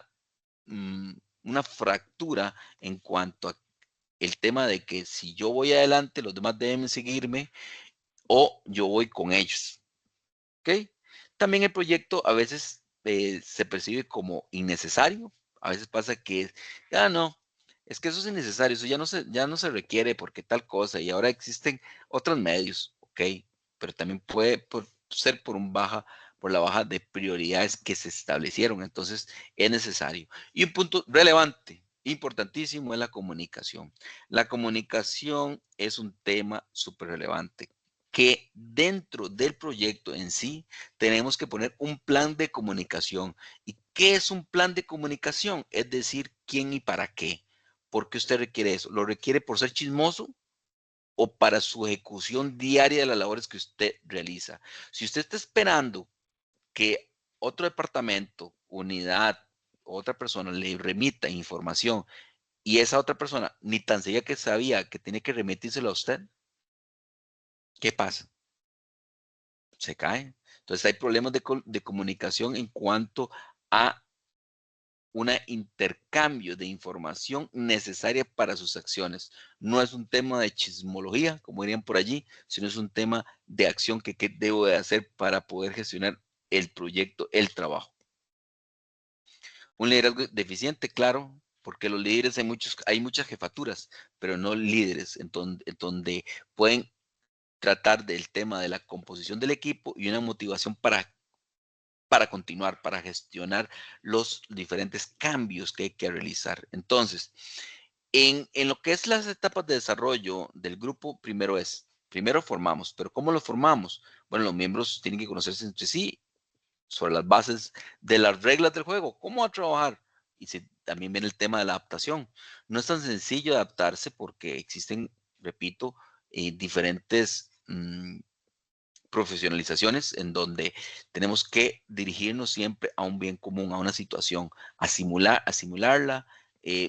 fractura en cuanto a el tema de que si yo voy adelante, los demás deben seguirme o yo voy con ellos. ¿Ok? También el proyecto a veces se percibe como innecesario. A veces pasa que, no, es que eso es innecesario, eso ya no se requiere porque tal cosa y ahora existen otros medios, ¿ok? Pero también puede ser por la baja de prioridades que se establecieron, entonces es necesario. Y un punto relevante, importantísimo, es la comunicación. La comunicación es un tema súper relevante que dentro del proyecto en sí tenemos que poner un plan de comunicación. ¿Y qué es un plan de comunicación? Es decir, quién y para qué. ¿Por qué usted requiere eso? ¿Lo requiere por ser chismoso o para su ejecución diaria de las labores que usted realiza? Si usted está esperando que otro departamento, unidad, otra persona le remita información y esa otra persona ni tan siquiera que sabía que tiene que remitírselo a usted, ¿qué pasa? Se cae. Entonces hay problemas de comunicación en cuanto a un intercambio de información necesaria para sus acciones. No es un tema de chismología, como dirían por allí, sino es un tema de acción que debo de hacer para poder gestionar el proyecto, el trabajo. Un liderazgo deficiente, claro, porque los líderes hay muchas jefaturas, pero no líderes, en donde pueden tratar del tema de la composición del equipo y una motivación para continuar, para gestionar los diferentes cambios que hay que realizar. Entonces, en lo que es las etapas de desarrollo del grupo, primero formamos, pero ¿cómo lo formamos? Bueno, los miembros tienen que conocerse entre sí sobre las bases de las reglas del juego, cómo va a trabajar. Y también viene el tema de la adaptación. No es tan sencillo adaptarse porque existen, repito, diferentes profesionalizaciones en donde tenemos que dirigirnos siempre a un bien común, a una situación, a simularla,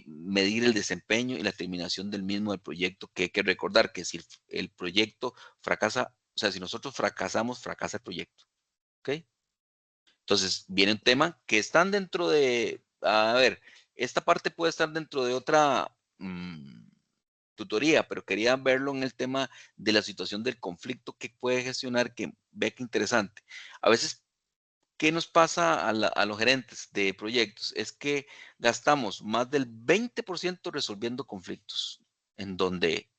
medir el desempeño y la terminación del mismo del proyecto, que hay que recordar que si el proyecto fracasa, o sea, si nosotros fracasamos, fracasa el proyecto. ¿Ok? Entonces, viene un tema que están dentro de, a ver, esta parte puede estar dentro de otra tutoría, pero quería verlo en el tema de la situación del conflicto que puede gestionar, que ve que interesante. A veces, ¿qué nos pasa a los gerentes de proyectos? Es que gastamos más del 20% resolviendo conflictos, en donde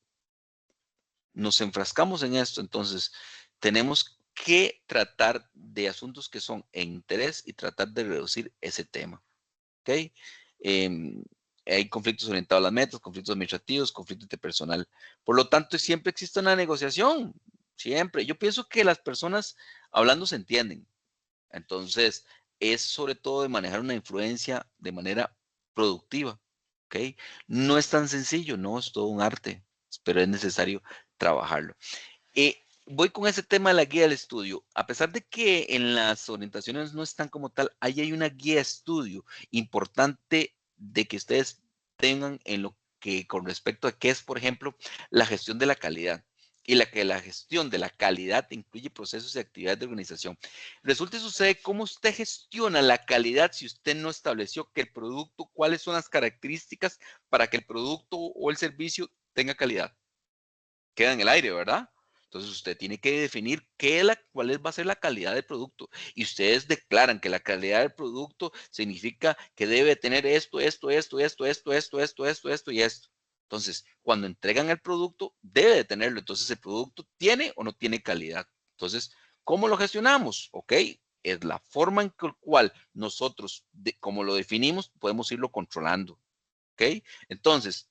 nos enfrascamos en esto, entonces tenemos que tratar de asuntos que son en interés y tratar de reducir ese tema. ¿Ok? Em, hay conflictos orientados a las metas, conflictos administrativos, conflicto interpersonal. Por lo tanto, siempre existe una negociación, siempre. Yo pienso que las personas hablando se entienden. Entonces, es sobre todo de manejar una influencia de manera productiva. ¿Ok? No es tan sencillo, no es todo un arte, pero es necesario trabajarlo. Voy con ese tema de la guía del estudio. A pesar de que en las orientaciones no están como tal, ahí hay una guía de estudio importante de que ustedes tengan en lo que con respecto a qué es, por ejemplo, la gestión de la calidad. Y la gestión de la calidad incluye procesos y actividades de organización. Resulta y sucede cómo usted gestiona la calidad si usted no estableció que el producto, cuáles son las características para que el producto o el servicio tenga calidad. Queda en el aire, ¿verdad? Entonces usted tiene que definir va a ser la calidad del producto. Y ustedes declaran que la calidad del producto significa que debe tener esto y esto. Entonces, cuando entregan el producto, debe de tenerlo. Entonces, ¿el producto tiene o no tiene calidad? Entonces, ¿cómo lo gestionamos? Ok, es la forma en la cual nosotros, como lo definimos, podemos irlo controlando. Ok, entonces,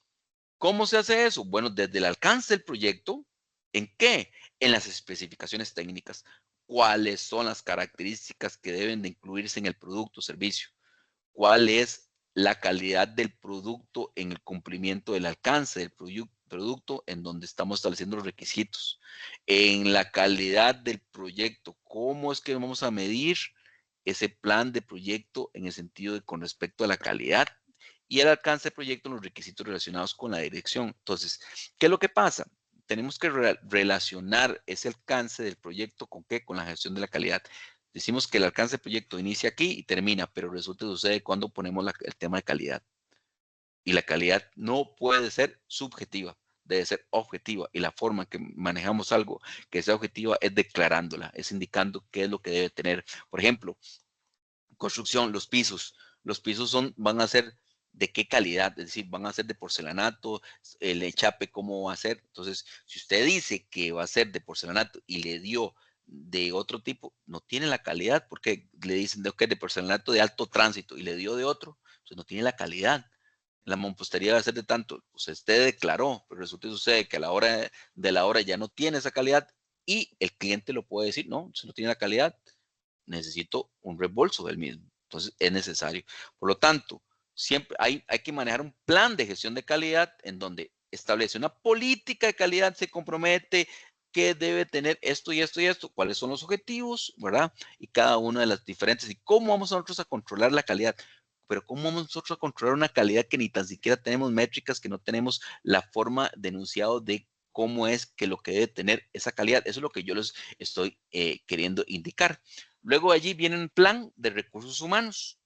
¿Cómo se hace eso? Bueno, desde el alcance del proyecto, ¿en qué? En las especificaciones técnicas. ¿Cuáles son las características que deben de incluirse en el producto o servicio? ¿Cuál es la calidad del producto en el cumplimiento del alcance del producto en donde estamos estableciendo los requisitos? En la calidad del proyecto, ¿cómo es que vamos a medir ese plan de proyecto en el sentido de con respecto a la calidad y el alcance del proyecto en los requisitos relacionados con la dirección? Entonces, ¿qué es lo que pasa? Tenemos que relacionar ese alcance del proyecto con qué, con la gestión de la calidad. Decimos que el alcance del proyecto inicia aquí y termina, pero resulta que sucede cuando ponemos el tema de calidad. Y la calidad no puede ser subjetiva, debe ser objetiva. Y la forma en que manejamos algo que sea objetiva es declarándola, es indicando qué es lo que debe tener. Por ejemplo, construcción, los pisos. Los pisos van a ser de qué calidad, es decir, van a ser de porcelanato, el echape, cómo va a ser. Entonces, si usted dice que va a ser de porcelanato y le dio de otro tipo, no tiene la calidad, porque le dicen de, okay, de porcelanato de alto tránsito y le dio de otro, entonces no tiene la calidad. La mampostería va a ser de tanto, pues usted declaró, pero resulta que sucede que a la hora de la hora ya no tiene esa calidad y el cliente lo puede decir, no, se no tiene la calidad, necesito un reembolso del mismo. Entonces es necesario. Por lo tanto, siempre hay que manejar un plan de gestión de calidad en donde establece una política de calidad, se compromete que debe tener esto y esto y esto, cuáles son los objetivos, ¿verdad? Y cada una de las diferentes, y cómo vamos nosotros a controlar la calidad. Pero ¿cómo vamos nosotros a controlar una calidad que ni tan siquiera tenemos métricas, que no tenemos la forma de enunciado de cómo es que lo que debe tener esa calidad? Eso es lo que yo les estoy queriendo indicar. Luego allí viene un plan de recursos humanos.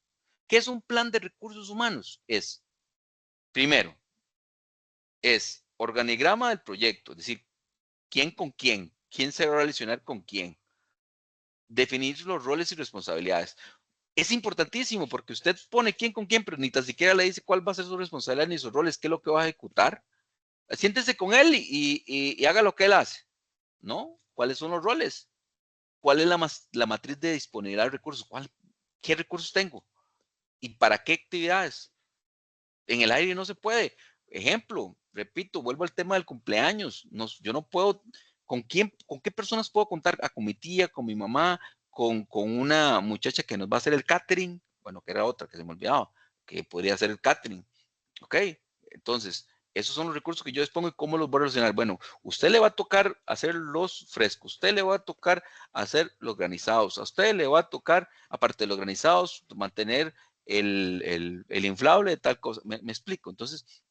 ¿Qué es un plan de recursos humanos? Es, primero, es organigrama del proyecto, es decir, quién se va a relacionar con quién, definir los roles y responsabilidades. Es importantísimo porque usted pone quién con quién, pero ni tan siquiera le dice cuál va a ser su responsabilidad ni sus roles, qué es lo que va a ejecutar. Siéntese con él y haga lo que él hace, ¿no? ¿Cuáles son los roles? ¿Cuál es la matriz de disponibilidad de recursos? ¿Qué recursos tengo? ¿Y para qué actividades? En el aire no se puede. Ejemplo, repito, vuelvo al tema del cumpleaños. Yo no puedo, con qué personas puedo contar? Con mi tía, con mi mamá, con una muchacha que nos va a hacer el catering. Bueno, que era otra que se me olvidaba, que podría hacer el catering. ¿Ok? Entonces, esos son los recursos que yo dispongo y cómo los voy a relacionar. Bueno, usted le va a tocar hacer los frescos, usted le va a tocar hacer los granizados, a usted le va a tocar, aparte de los granizados, mantener el inflable de tal cosa. Me explico. Entonces,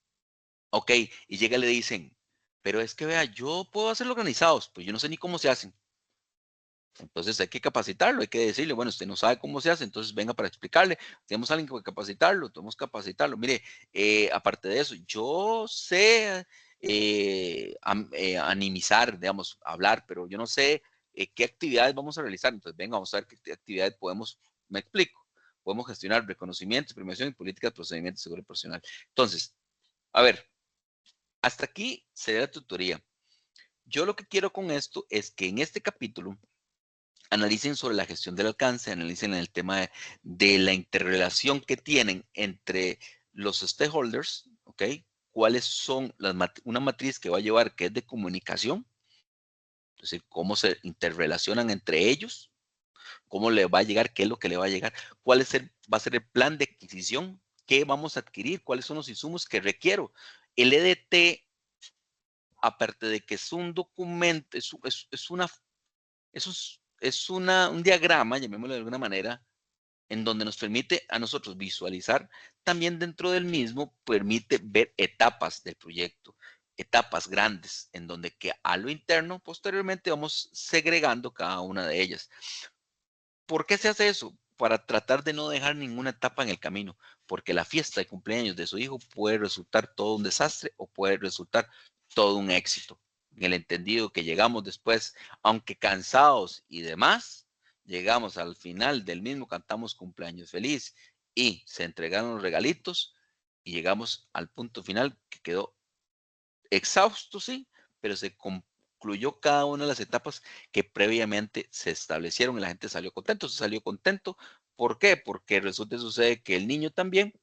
ok, y llega y le dicen, pero es que vea, yo puedo hacer los granizados, pues yo no sé ni cómo se hacen. Entonces hay que capacitarlo, hay que decirle, bueno, usted no sabe cómo se hace, entonces venga para explicarle. Tenemos a alguien que capacitarlo, tenemos que capacitarlo. Mire, aparte de eso, yo sé animizar, digamos, hablar, pero yo no sé qué actividades vamos a realizar. Entonces, venga, vamos a ver qué actividades podemos, me explico, podemos gestionar reconocimientos, premiación y políticas de procedimientos de seguridad profesional. Entonces, a ver, hasta aquí sería la tutoría. Yo lo que quiero con esto es que en este capítulo analicen sobre la gestión del alcance, analicen el tema de la interrelación que tienen entre los stakeholders, ¿ok? ¿Cuáles son una matriz que va a llevar que es de comunicación? Es decir, cómo se interrelacionan entre ellos, cómo le va a llegar, qué es lo que le va a llegar, va a ser el plan de adquisición, qué vamos a adquirir, cuáles son los insumos que requiero. El EDT, aparte de que es un documento, un diagrama, llamémoslo de alguna manera, en donde nos permite a nosotros visualizar, también dentro del mismo permite ver etapas del proyecto, etapas grandes, en donde que a lo interno posteriormente vamos segregando cada una de ellas. ¿Por qué se hace eso? Para tratar de no dejar ninguna etapa en el camino, porque la fiesta de cumpleaños de su hijo puede resultar todo un desastre o puede resultar todo un éxito. En el entendido que llegamos después, aunque cansados y demás, llegamos al final del mismo, cantamos cumpleaños feliz y se entregaron los regalitos y llegamos al punto final que quedó exhausto, sí, pero se concluyó cada una de las etapas que previamente se establecieron y la gente salió contento. Se salió contento. ¿Por qué? Porque resulta y sucede que el niño también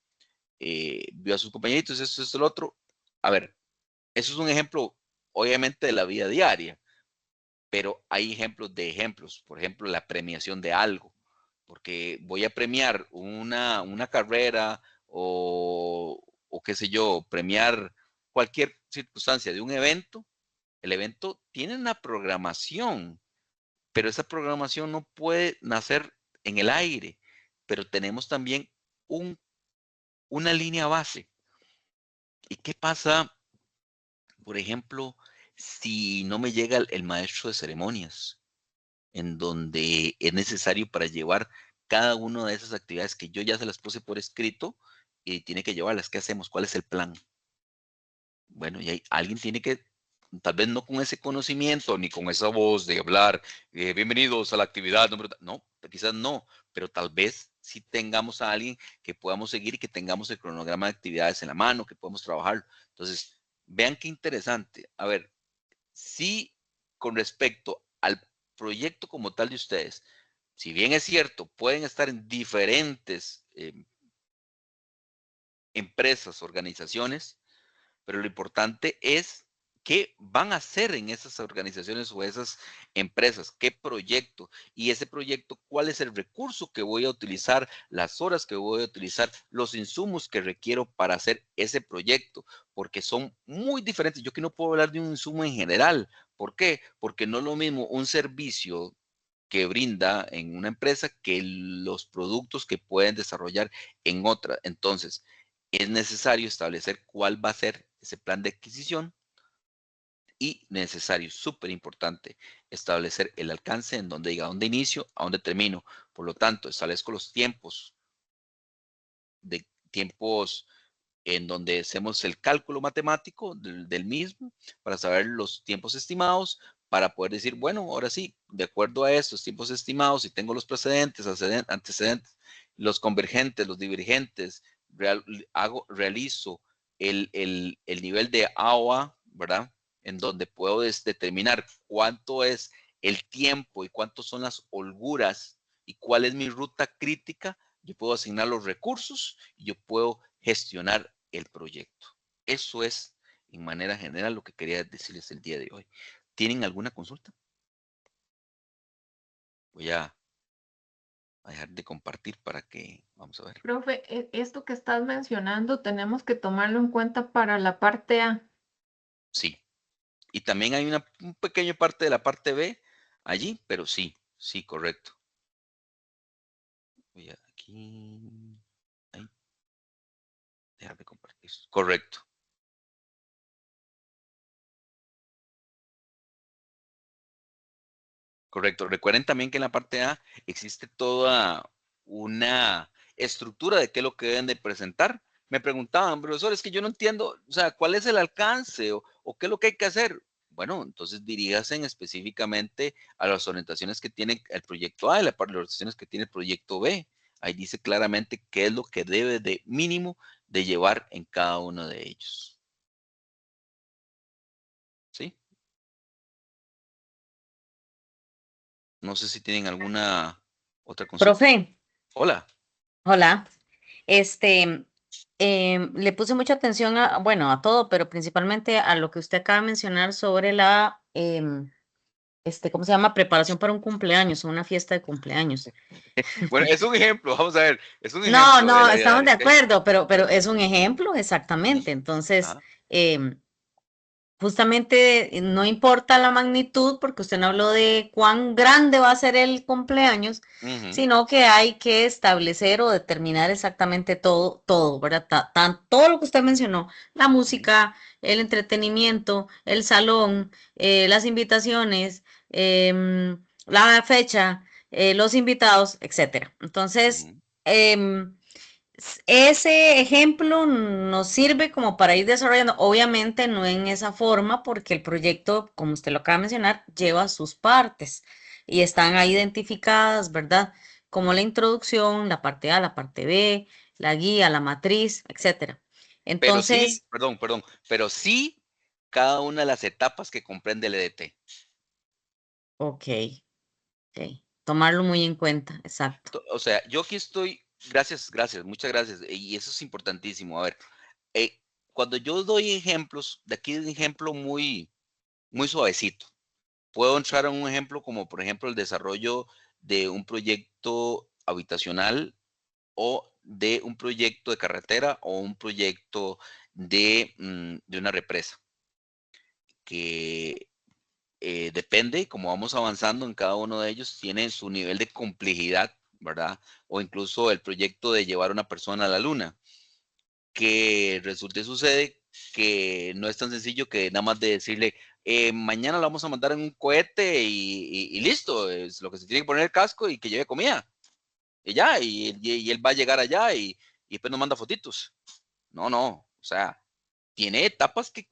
vio a sus compañeritos, eso es lo otro. A ver, Eso es un ejemplo, obviamente, de la vida diaria, pero hay ejemplos de ejemplos. Por ejemplo, la premiación de algo, porque voy a premiar una carrera o qué sé yo, premiar cualquier circunstancia de un evento. El evento tiene una programación, pero esa programación no puede nacer en el aire, pero tenemos también un, una línea base. ¿Y qué pasa, por ejemplo, si no me llega el maestro de ceremonias, en donde es necesario para llevar cada una de esas actividades que yo ya se las puse por escrito y tiene que llevarlas? ¿Qué hacemos? ¿Cuál es el plan? Bueno, y alguien tiene que, tal vez no con ese conocimiento ni con esa voz de hablar, bienvenidos a la actividad, no, quizás no, pero tal vez sí tengamos a alguien que podamos seguir y que tengamos el cronograma de actividades en la mano, que podamos trabajar. Entonces, vean qué interesante. A ver, sí, con respecto al proyecto como tal de ustedes, si bien es cierto, pueden estar en diferentes empresas, organizaciones, pero lo importante es qué van a hacer en esas organizaciones o esas empresas, qué proyecto, y ese proyecto, cuál es el recurso que voy a utilizar, las horas que voy a utilizar, los insumos que requiero para hacer ese proyecto, porque son muy diferentes. Yo que no puedo hablar de un insumo en general. ¿Por qué? Porque no es lo mismo un servicio que brinda en una empresa que los productos que pueden desarrollar en otra. Entonces, es necesario establecer cuál va a ser ese plan de adquisición y necesario, súper importante, establecer el alcance en donde diga a dónde inicio, a dónde termino. Por lo tanto, establezco los tiempos en donde hacemos el cálculo matemático del mismo para saber los tiempos estimados, para poder decir, bueno, ahora sí, de acuerdo a estos tiempos estimados, si tengo los precedentes, antecedentes, los convergentes, los divergentes, realizo el nivel de AOA, ¿verdad? En donde puedo determinar cuánto es el tiempo y cuántos son las holguras y cuál es mi ruta crítica. Yo puedo asignar los recursos y yo puedo gestionar el proyecto. Eso es, en manera general, lo que quería decirles el día de hoy. ¿Tienen alguna consulta? Voy a dejar de compartir para que, vamos a ver. Profe, esto que estás mencionando tenemos que tomarlo en cuenta para la parte A. Sí. Y también hay un pequeño parte de la parte B allí, pero sí, sí, correcto. Voy a aquí, ahí, dejar de compartir. Correcto. Correcto. Recuerden también que en la parte A existe toda una estructura de qué es lo que deben de presentar. Me preguntaban, profesor, es que yo no entiendo, o sea, ¿cuál es el alcance o qué es lo que hay que hacer? Bueno, entonces diríjanse específicamente a las orientaciones que tiene el proyecto A y las orientaciones que tiene el proyecto B. Ahí dice claramente qué es lo que debe de mínimo de llevar en cada uno de ellos. ¿Sí? No sé si tienen alguna otra consulta. Profe, Hola. hola. Este, le puse mucha atención a, bueno, a todo, pero principalmente a lo que usted acaba de mencionar sobre la, ¿cómo se llama? Preparación para un cumpleaños, una fiesta de cumpleaños. Bueno, es un ejemplo, vamos a ver, es un No, ejemplo de no, la vida estamos de diaria, ¿ok? acuerdo, pero es un ejemplo, Ujú, exactamente. Entonces, ajá, em, justamente no importa la magnitud, porque usted no habló de cuán grande va a ser el cumpleaños, ujú, sino que hay que establecer o determinar exactamente todo, todo, ¿verdad? Todo lo que usted mencionó, la ujú, música, el entretenimiento, el salón, las invitaciones, la fecha, los invitados, etcétera. Entonces, ujú. em, ese ejemplo nos sirve como para ir desarrollando, obviamente no en esa forma, porque el proyecto, como usted lo acaba de mencionar, lleva sus partes y están ahí identificadas, ¿verdad? Como la introducción, la parte A, la parte B, la guía, la matriz, etcétera. Pero sí, Entonces, perdón, pero sí cada una de las etapas que comprende el EDT. ok, ok, tomarlo muy en cuenta, exacto. O sea, yo aquí estoy, gracias, muchas gracias, y eso es importantísimo. A ver, eh, cuando yo doy ejemplos, de aquí es un ejemplo muy, muy suavecito. Puedo entrar a un ejemplo como, por ejemplo, el desarrollo de un proyecto habitacional o de un proyecto de carretera o un proyecto de una represa, que depende, como vamos avanzando en cada uno de ellos, tiene su nivel de complejidad, ¿verdad? O incluso el proyecto de llevar a una persona a la luna, que resulta y sucede que no es tan sencillo que nada más de decirle, mañana lo vamos a mandar en un cohete y listo, es lo que se tiene que poner el casco y que lleve comida. Y ya, y él va a llegar allá y después nos manda fotitos. No, no, o sea, tiene etapas que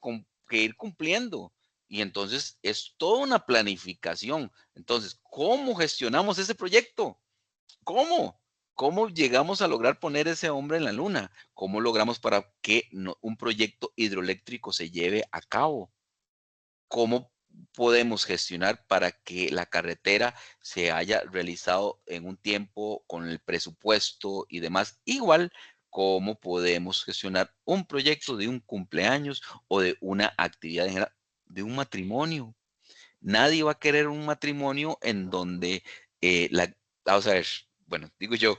ir cumpliendo. Y entonces es toda una planificación. Entonces, ¿cómo gestionamos ese proyecto? ¿Cómo? ¿Cómo llegamos a lograr poner ese hombre en la luna? ¿Cómo logramos para que un proyecto hidroeléctrico se lleve a cabo? ¿Cómo podemos gestionar para que la carretera se haya realizado en un tiempo con el presupuesto y demás? Igual, ¿cómo podemos gestionar un proyecto de un cumpleaños o de una actividad en general, de un matrimonio? Nadie va a querer un matrimonio en donde vamos a ver, bueno, digo yo,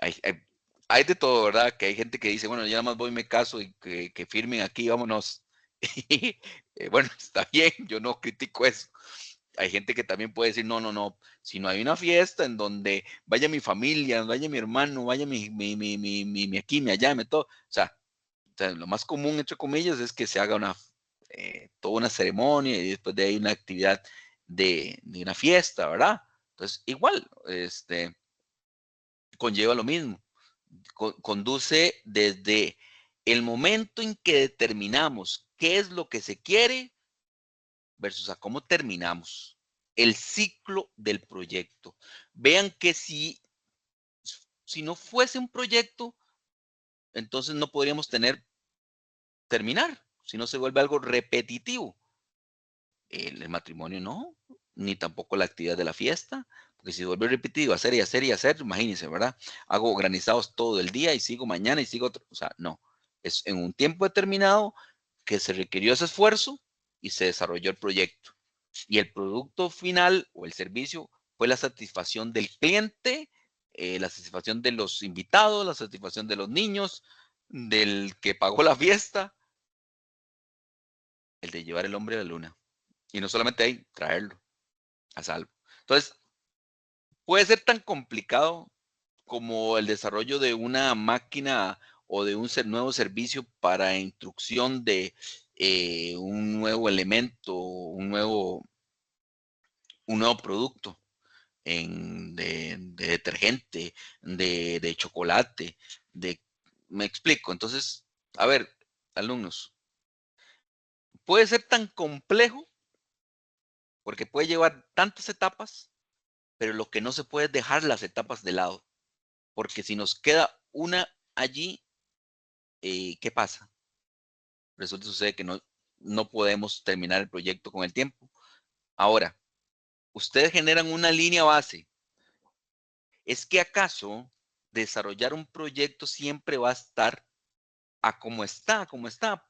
hay, hay, hay de todo, ¿verdad? Que hay gente que dice, bueno, ya nada más voy, me caso y que firmen aquí, vámonos. Y, bueno, está bien, yo no critico eso. Hay gente que también puede decir, no, no, no, si no hay una fiesta en donde vaya mi familia, vaya mi hermano, vaya mi aquí, mi allá, mi todo. O sea, lo más común, entre comillas, es que se haga toda una ceremonia y después de ahí una actividad de una fiesta, ¿verdad? Entonces, igual, conlleva lo mismo. Conduce desde el momento en que determinamos qué es lo que se quiere versus a cómo terminamos el ciclo del proyecto. Vean que si no fuese un proyecto, entonces no podríamos terminar, si no se vuelve algo repetitivo. El matrimonio no, ni tampoco la actividad de la fiesta, porque si vuelve repetido, hacer y hacer y hacer, imagínense, ¿verdad? Hago granizados todo el día y sigo mañana y sigo otro, o sea, no, es en un tiempo determinado que se requirió ese esfuerzo y se desarrolló el proyecto. Y el producto final o el servicio fue la satisfacción del cliente, la satisfacción de los invitados, la satisfacción de los niños, del que pagó la fiesta, el de llevar el hombre a la luna. Y no solamente ahí, traerlo a salvo. Entonces, puede ser tan complicado como el desarrollo de una máquina o de un nuevo servicio para instrucción de un nuevo elemento, un nuevo producto de detergente, de chocolate, me explico. Entonces, a ver, alumnos, puede ser tan complejo porque puede llevar tantas etapas, pero lo que no se puede es dejar las etapas de lado, porque si nos queda una allí, ¿qué pasa? Resulta sucede que no podemos terminar el proyecto con el tiempo. Ahora, ustedes generan una línea base. ¿Es que acaso desarrollar un proyecto siempre va a estar como está,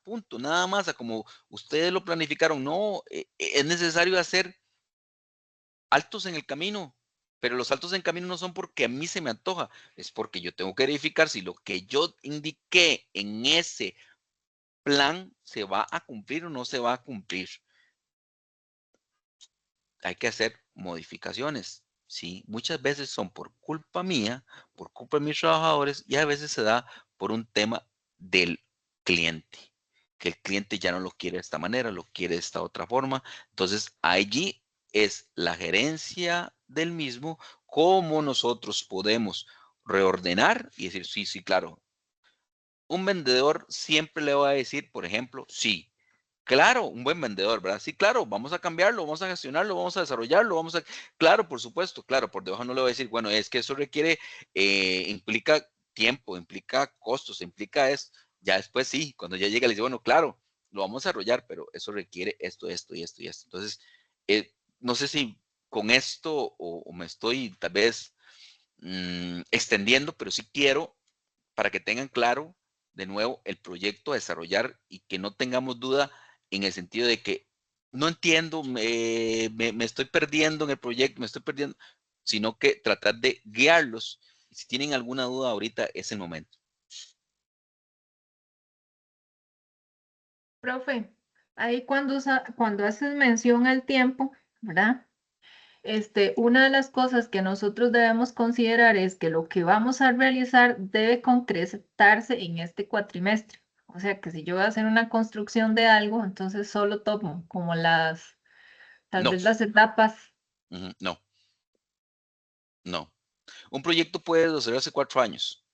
punto, nada más, a como ustedes lo planificaron? No, es necesario hacer altos en el camino, pero los altos en camino no son porque a mí se me antoja, es porque yo tengo que verificar si lo que yo indiqué en ese plan se va a cumplir o no se va a cumplir. Hay que hacer modificaciones. Sí, muchas veces son por culpa mía, por culpa de mis trabajadores y a veces se da por un tema del cliente, que el cliente ya no lo quiere de esta manera, lo quiere de esta otra forma. Entonces, allí es la gerencia del mismo, cómo nosotros podemos reordenar y decir, sí, sí, claro. Un vendedor siempre le va a decir, por ejemplo, sí. Claro, un buen vendedor, ¿verdad? Sí, claro, vamos a cambiarlo, vamos a gestionarlo, vamos a desarrollarlo, claro, por supuesto, claro, por debajo no le voy a decir, bueno, es que eso requiere, implica tiempo, implica costos, implica esto. Ya después sí, cuando ya llega le dice, bueno, claro, lo vamos a desarrollar, pero eso requiere esto, esto y esto y esto. Entonces, no sé si con esto o me estoy tal vez extendiendo, pero sí quiero para que tengan claro de nuevo, el proyecto a desarrollar y que no tengamos duda en el sentido de que no entiendo, me estoy perdiendo en el proyecto, me estoy perdiendo, sino que tratar de guiarlos. Si tienen alguna duda ahorita, es el momento. Profe, ahí cuando haces mención al tiempo, ¿verdad? Una de las cosas que nosotros debemos considerar es que lo que vamos a realizar debe concretarse en este cuatrimestre. O sea que si yo voy a hacer una construcción de algo, entonces solo tomo como tal No, vez las etapas. no, no. Un proyecto puede desarrollarse 4 años,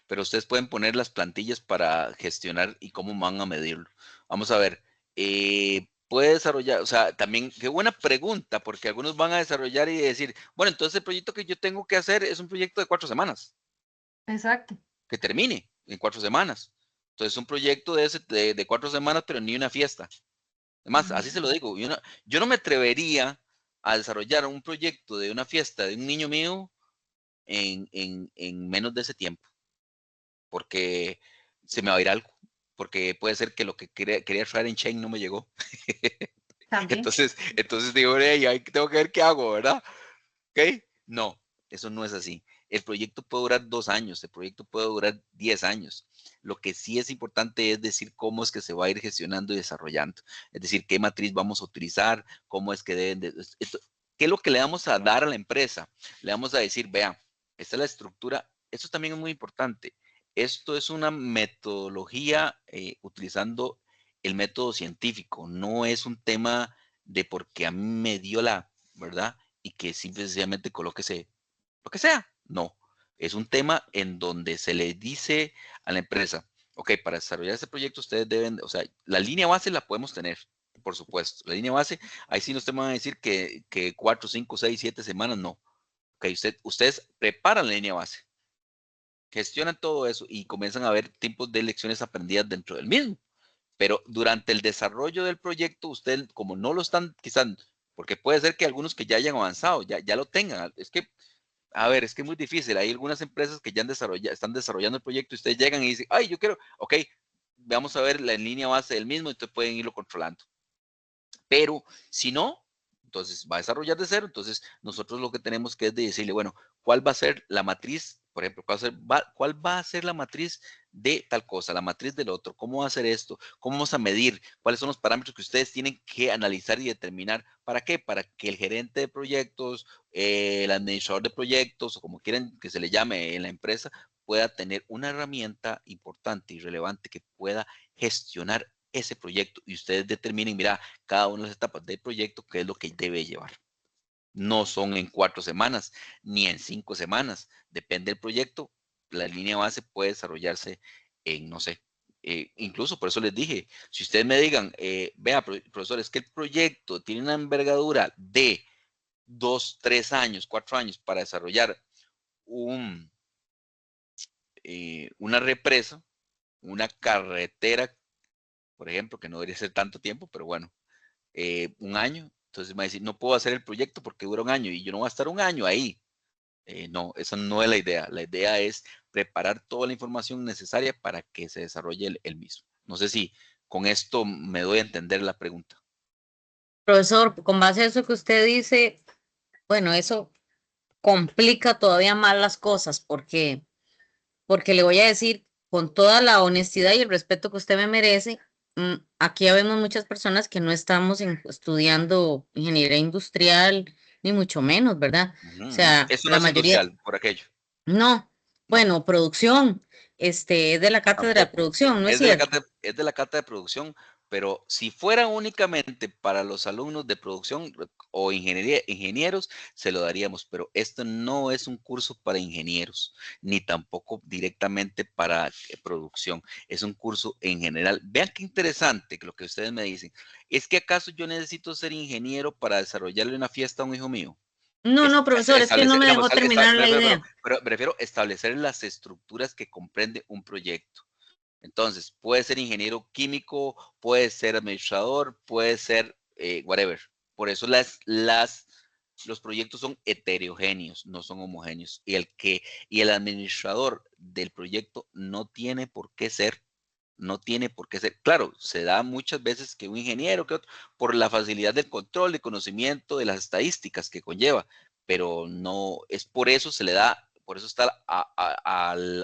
pero ustedes pueden poner las plantillas para gestionar y cómo van a medirlo. Vamos a ver, puede desarrollar, o sea, también, qué buena pregunta, porque algunos van a desarrollar y decir, bueno, entonces el proyecto que yo tengo que hacer es un proyecto de 4 semanas, Exacto. que termine en 4 semanas. Entonces, un proyecto de 4 semanas, pero ni una fiesta. Además, así se lo digo, yo no me atrevería a desarrollar un proyecto de una fiesta de un niño mío en menos de ese tiempo, porque se me va a ir algo, porque puede ser que lo que quería traer en Chain no me llegó. También. Entonces digo, "Ey, ahí tengo que ver qué hago, ¿verdad? ¿Ok? No, eso no es así. El proyecto puede durar 2 años, el proyecto puede durar 10 años. Lo que sí es importante es decir cómo es que se va a ir gestionando y desarrollando. Es decir, qué matriz vamos a utilizar, cómo es que deben de... ¿Qué es lo que le vamos a dar a la empresa? Le vamos a decir, vea, esta es la estructura. Esto también es muy importante. Esto es una metodología utilizando el método científico. No es un tema de porque a mí me dio la, ¿verdad? Y que simplemente colóquese lo que sea. No, es un tema en donde se le dice a la empresa, ok, para desarrollar este proyecto ustedes deben, o sea, la línea base la podemos tener, por supuesto. La línea base, ahí sí ustedes van a decir que 4, 5, 6, 7 semanas, no. Ok, ustedes preparan la línea base, gestionan todo eso y comienzan a ver tipos de lecciones aprendidas dentro del mismo. Pero durante el desarrollo del proyecto, usted, como no lo están, quizás, porque puede ser que algunos que ya hayan avanzado, ya lo tengan. Es que, a ver, es que es muy difícil. Hay algunas empresas que ya están desarrollando el proyecto y ustedes llegan y dicen, ay, yo quiero, ok, vamos a ver la línea base del mismo, entonces pueden irlo controlando. Pero si no, entonces va a desarrollar de cero. Entonces nosotros lo que tenemos que es de decirle, bueno, ¿cuál va a ser la matriz? Por ejemplo, ¿cuál va a ser la matriz de tal cosa, la matriz del otro? ¿Cómo va a ser esto? ¿Cómo vamos a medir? ¿Cuáles son los parámetros que ustedes tienen que analizar y determinar? ¿Para qué? Para que el gerente de proyectos, el administrador de proyectos o como quieran que se le llame en la empresa, pueda tener una herramienta importante y relevante que pueda gestionar ese proyecto y ustedes determinen, mira, cada una de las etapas del proyecto, qué es lo que debe llevar. No son en 4 semanas ni en 5 semanas. Depende del proyecto. La línea base puede desarrollarse en, no sé, incluso por eso les dije, si ustedes me digan, vea, profesor, es que el proyecto tiene una envergadura de 2, 3 años, 4 años para desarrollar un, una represa, una carretera, por ejemplo, que no debería ser tanto tiempo, pero bueno, un año. Entonces me va a decir, no puedo hacer el proyecto porque dura un año y yo no voy a estar un año ahí. No, esa no es la idea. La idea es preparar toda la información necesaria para que se desarrolle el mismo. No sé si con esto me doy a entender la pregunta. Profesor, con base a eso que usted dice, bueno, eso complica todavía más las cosas porque le voy a decir con toda la honestidad y el respeto que usted me merece, aquí vemos muchas personas que no estamos estudiando ingeniería industrial, ni mucho menos, ¿verdad? Ujú, O ujú. sea, Eso no la es mayoría, industrial, por aquello. no, No, bueno, producción, es de la cátedra de tampoco. producción, ¿no es cierto? Es de la cata de producción, pero si fuera únicamente para los alumnos de producción o ingenieros, se lo daríamos, pero esto no es un curso para ingenieros, ni tampoco directamente para producción, es un curso en general. Vean qué interesante lo que ustedes me dicen. ¿Es que acaso yo necesito ser ingeniero para desarrollarle una fiesta a un hijo mío? No, no, profesor, es que no Establecer, me digamos, dejó terminar la idea. prefiero establecer las estructuras que comprende un proyecto. Entonces, puede ser ingeniero químico, puede ser administrador, puede ser whatever. Por eso los proyectos son heterogéneos, no son homogéneos. Y el administrador del proyecto no tiene por qué ser no tiene por qué ser. Claro, se da muchas veces que un ingeniero, que otro, por la facilidad del control, de conocimiento de las estadísticas que conlleva, pero no, es por eso se le da, por eso está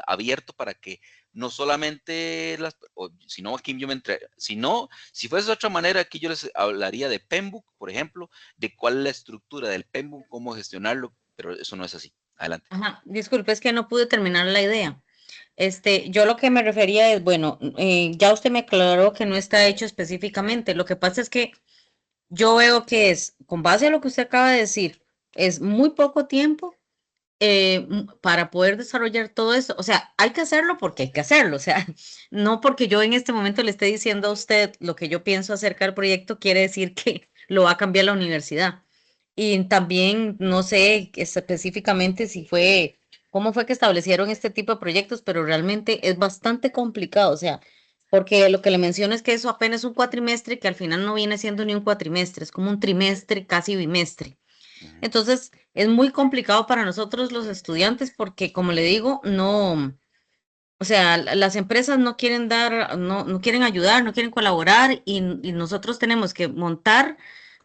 abierto para que no solamente si no, aquí yo me entre, si no, si fuese de otra manera, aquí yo les hablaría de PMBOK, por ejemplo, de cuál es la estructura del PMBOK, cómo gestionarlo, pero eso no es así. Adelante. Ajá, disculpe, es que no pude terminar la idea. Yo lo que me refería es, bueno, ya usted me aclaró que no está hecho específicamente. Lo que pasa es que yo veo que es, con base a lo que usted acaba de decir, es muy poco tiempo para poder desarrollar todo esto. O sea, hay que hacerlo porque hay que hacerlo. O sea, no porque yo en este momento le esté diciendo a usted lo que yo pienso acerca del proyecto, quiere decir que lo va a cambiar la universidad. Y también no sé específicamente si fue, cómo fue que establecieron este tipo de proyectos, pero realmente es bastante complicado, o sea, porque lo que le menciono es que eso apenas es un cuatrimestre que al final no viene siendo ni un cuatrimestre, es como un trimestre, casi bimestre. Ujú. Entonces, es muy complicado para nosotros los estudiantes porque, como le digo, no, o sea, las empresas no quieren dar, no quieren ayudar, no quieren colaborar y nosotros tenemos que montar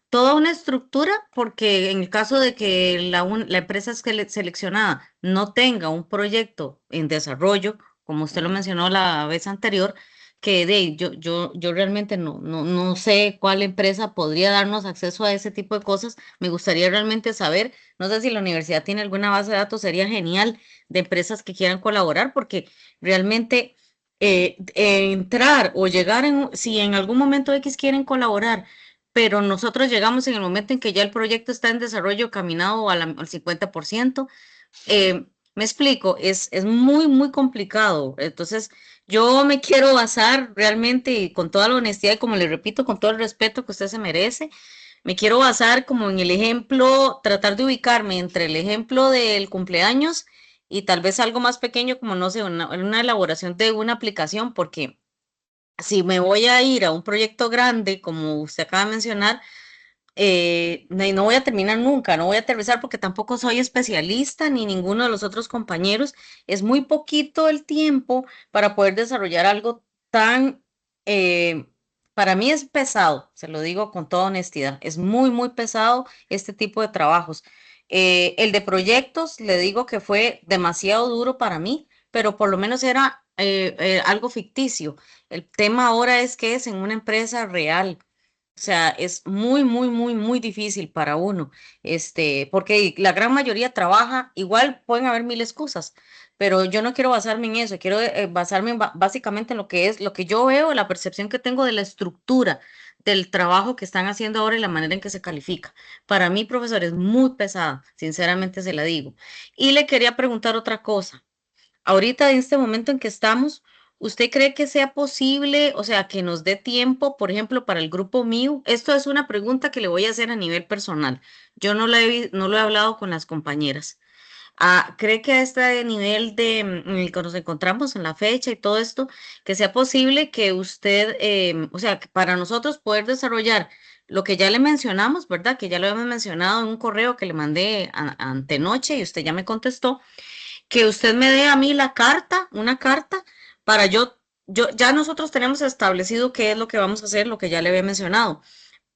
toda una estructura porque en el caso de que la empresa seleccionada no tenga un proyecto en desarrollo, como usted lo Ujú. mencionó la vez anterior, que yo realmente no sé cuál empresa podría darnos acceso a ese tipo de cosas. Me gustaría realmente saber, no sé si la universidad tiene alguna base de datos, sería genial de empresas que quieran colaborar porque realmente entrar o llegar si en algún momento X quieren colaborar, pero nosotros llegamos en el momento en que ya el proyecto está en desarrollo, caminado al 50%. Me explico, es muy, muy complicado. Entonces, yo me quiero basar realmente y con toda la honestidad y como le repito, con todo el respeto que usted se merece, me quiero basar como en el ejemplo, tratar de ubicarme entre el ejemplo del cumpleaños y tal vez algo más pequeño como, no sé, una elaboración de una aplicación, porque si me voy a ir a un proyecto grande, como usted acaba de mencionar, no voy a terminar nunca, no voy a aterrizar porque tampoco soy especialista ni ninguno de los otros compañeros. Es muy poquito el tiempo para poder desarrollar algo tan, eh, para mí es pesado, se lo digo con toda honestidad, es muy, muy pesado este tipo de trabajos. El de proyectos, le digo que fue demasiado duro para mí, pero por lo menos era algo ficticio. El tema ahora es que es en una empresa real. O sea, es muy, muy, muy, muy difícil para uno, porque la gran mayoría trabaja, igual pueden haber mil excusas, pero yo no quiero basarme en eso, quiero basarme básicamente en lo que es, lo que yo veo, la percepción que tengo de la estructura del trabajo que están haciendo ahora y la manera en que se califica. Para mí, profesor, es muy pesada, sinceramente se la digo. Y le quería preguntar otra cosa. Ahorita, en este momento en que estamos, ¿usted cree que sea posible, o sea, que nos dé tiempo, por ejemplo, para el grupo mío? Esto es una pregunta que le voy a hacer a nivel personal. Yo no lo he hablado con las compañeras. ¿Cree que a este nivel en el que nos encontramos en la fecha y todo esto, que sea posible que usted, o sea, que para nosotros poder desarrollar lo que ya le mencionamos, ¿verdad? Que ya lo habíamos mencionado en un correo que le mandé antenoche y usted ya me contestó que usted me dé a mí la carta, una carta, para ya nosotros tenemos establecido qué es lo que vamos a hacer, lo que ya le había mencionado,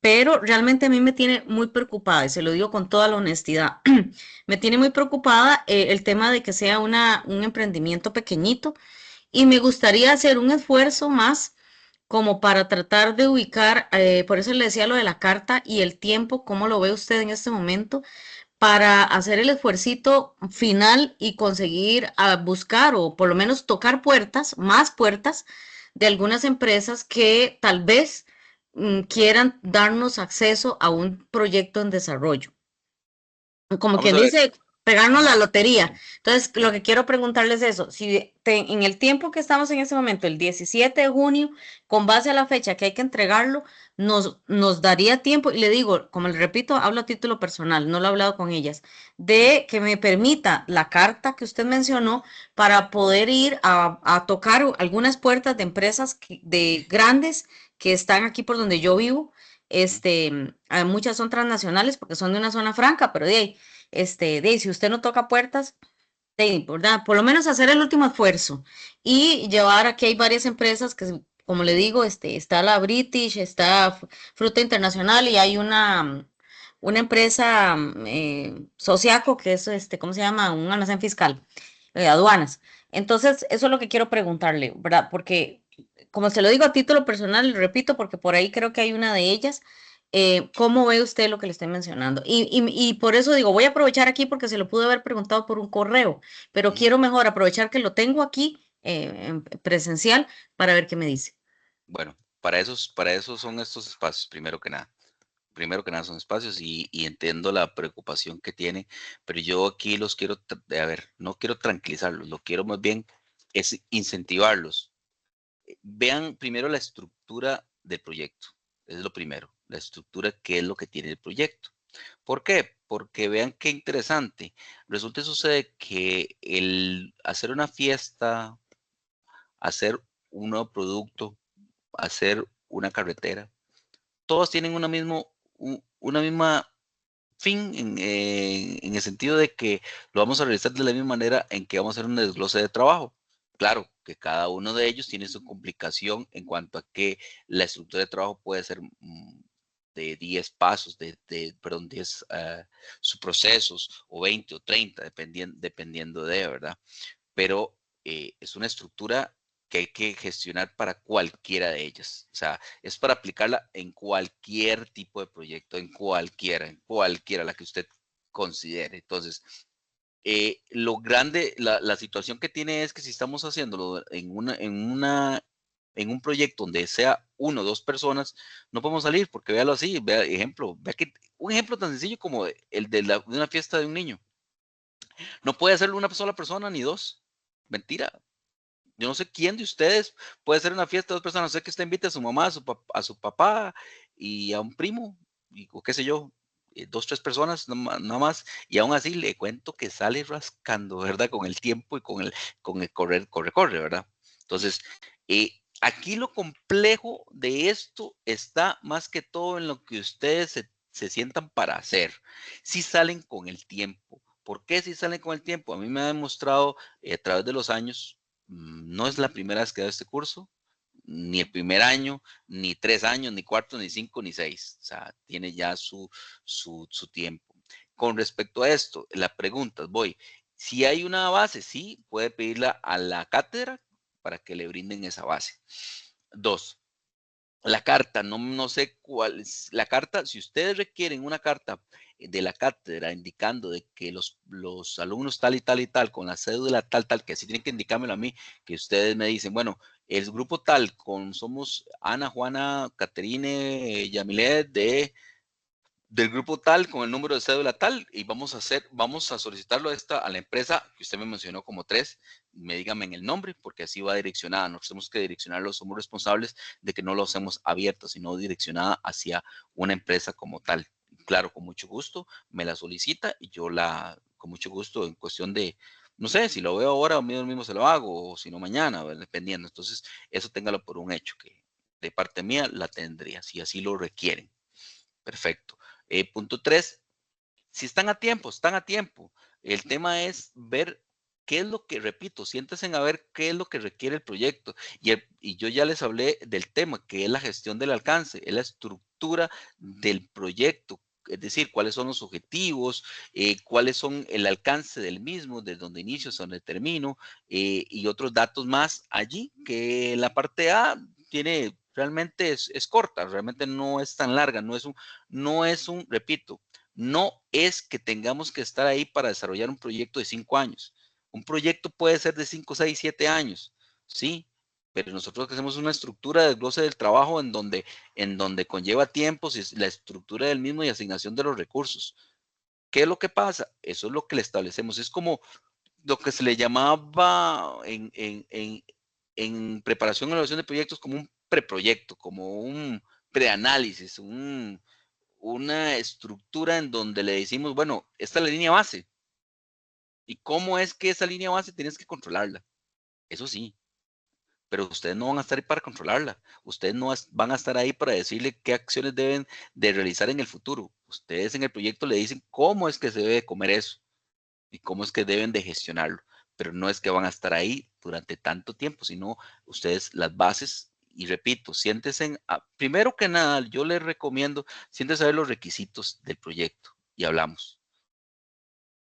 pero realmente a mí me tiene muy preocupada, y se lo digo con toda la honestidad, me tiene muy preocupada el tema de que sea un emprendimiento pequeñito, y me gustaría hacer un esfuerzo más como para tratar de ubicar, por eso le decía lo de la carta y el tiempo, cómo lo ve usted en este momento, para hacer el esfuercito final y conseguir buscar o por lo menos tocar puertas, más puertas de algunas empresas que tal vez quieran darnos acceso a un proyecto en desarrollo. Como Vamos quien a ver. dice, pegarnos la Ajá. lotería. Entonces, lo que quiero preguntarles es eso, si en el tiempo que estamos en este momento, el 17 de junio, con base a la fecha que hay que entregarlo, nos daría tiempo, y le digo, como le repito, hablo a título personal, no lo he hablado con ellas, de que me permita la carta que usted mencionó para poder ir a tocar algunas puertas de empresas de grandes que están aquí por donde yo vivo. Muchas son transnacionales porque son de una zona franca, pero de ahí, si usted no toca puertas, ¿verdad? Por lo menos hacer el último esfuerzo y llevar, aquí hay varias empresas que, como le digo, está la British, está Fruta Internacional y hay una empresa, Sociaco, que es, ¿cómo se llama? Un almacén fiscal, aduanas. Entonces, eso es lo que quiero preguntarle, ¿verdad? Porque, como se lo digo a título personal, repito, porque por ahí creo que hay una de ellas. ¿Cómo ve usted lo que le estoy mencionando? Y por eso digo, voy a aprovechar aquí porque se lo pude haber preguntado por un correo, pero Ujú. quiero mejor aprovechar que lo tengo aquí en presencial para ver qué me dice. Bueno, para eso son estos espacios, primero que nada. Primero que nada son espacios y entiendo la preocupación que tiene, pero yo aquí los quiero, a ver, no quiero tranquilizarlos, lo quiero más bien es incentivarlos. Vean primero la estructura del proyecto, es lo primero, la estructura, qué es lo que tiene el proyecto. ¿Por qué? Porque vean qué interesante. Resulta y sucede que el hacer una fiesta, hacer un nuevo producto, hacer una carretera, todos tienen una misma fin en el sentido de que lo vamos a realizar de la misma manera en que vamos a hacer un desglose de trabajo. Claro que cada uno de ellos tiene su complicación en cuanto a que la estructura de trabajo puede ser de 10 pasos, perdón, 10 subprocesos o 20 o 30, dependiendo de, ¿verdad? Pero es una estructura que hay que gestionar para cualquiera de ellas. O sea, es para aplicarla en cualquier tipo de proyecto, en cualquiera, la que usted considere. Entonces, lo grande, la situación que tiene es que si estamos haciéndolo en un proyecto donde sea uno o dos personas, no podemos salir porque véalo así, vea que un ejemplo tan sencillo como el de una fiesta de un niño. No puede hacerlo una sola persona ni dos. Mentira. Yo no sé quién de ustedes puede hacer una fiesta de dos personas. Sé que usted invite a su mamá, a su papá y a un primo, o qué sé yo, dos, tres personas nada más. Y aún así le cuento que sale rascando, ¿verdad? Con el tiempo y con el corre, ¿verdad? Entonces, aquí lo complejo de esto está más que todo en lo que ustedes se sientan para hacer. Si salen con el tiempo. ¿Por qué si salen con el tiempo? A mí me ha demostrado a través de los años, no es la primera vez que doy este curso, ni el primer año, ni 3 años, ni cuarto, ni 5, ni 6. O sea, tiene ya su tiempo. Con respecto a esto, la pregunta, si hay una base, sí, puede pedirla a la cátedra para que le brinden esa base. 2, la carta, no sé cuál es la carta. Si ustedes requieren una carta de la cátedra indicando de que los alumnos tal y tal y tal, con la cédula tal, que así tienen que indicármelo a mí, que ustedes me dicen, bueno, el grupo tal, somos Ana, Juana, Caterine, Yamilet, del grupo tal con el número de cédula tal y vamos a solicitarlo a la empresa que usted me mencionó como 3, dígame en el nombre porque así va direccionada. Nosotros tenemos que direccionarlo, somos responsables de que no lo hacemos abierto, sino direccionada hacia una empresa como tal. Claro, con mucho gusto me la solicita y yo con mucho gusto en cuestión de, no sé, si lo veo ahora o mismo se lo hago o si no mañana, dependiendo. Entonces, eso téngalo por un hecho que de parte mía la tendría, si así lo requieren. Perfecto. Punto 3, si están a tiempo, están a tiempo. El tema es ver qué es lo que, repito, siéntense a ver qué es lo que requiere el proyecto. Y yo ya les hablé del tema, que es la gestión del alcance, es la estructura del proyecto. Es decir, cuáles son los objetivos, cuáles son el alcance del mismo, desde donde inicio hasta donde termino, y otros datos más allí, que la parte A realmente es corta, realmente no es tan larga, repito, no es que tengamos que estar ahí para desarrollar un proyecto de 5 años. Un proyecto puede ser de 5, 6, 7 años, sí, pero nosotros hacemos una estructura de desglose del trabajo en donde conlleva tiempos y la estructura del mismo y asignación de los recursos. ¿Qué es lo que pasa? Eso es lo que le establecemos. Es como lo que se le llamaba en preparación y evaluación de proyectos como un preproyecto, como un preanálisis, una estructura en donde le decimos, bueno, esta es la línea base. ¿Y cómo es que esa línea base tienes que controlarla? Eso sí, pero ustedes no van a estar ahí para controlarla. Ustedes no van a estar ahí para decirle qué acciones deben de realizar en el futuro. Ustedes en el proyecto le dicen cómo es que se debe comer eso y cómo es que deben de gestionarlo. pero no es que van a estar ahí durante tanto tiempo, sino ustedes las bases, y repito, siéntese, primero que nada, yo les recomiendo, siéntese a ver los requisitos del proyecto y hablamos.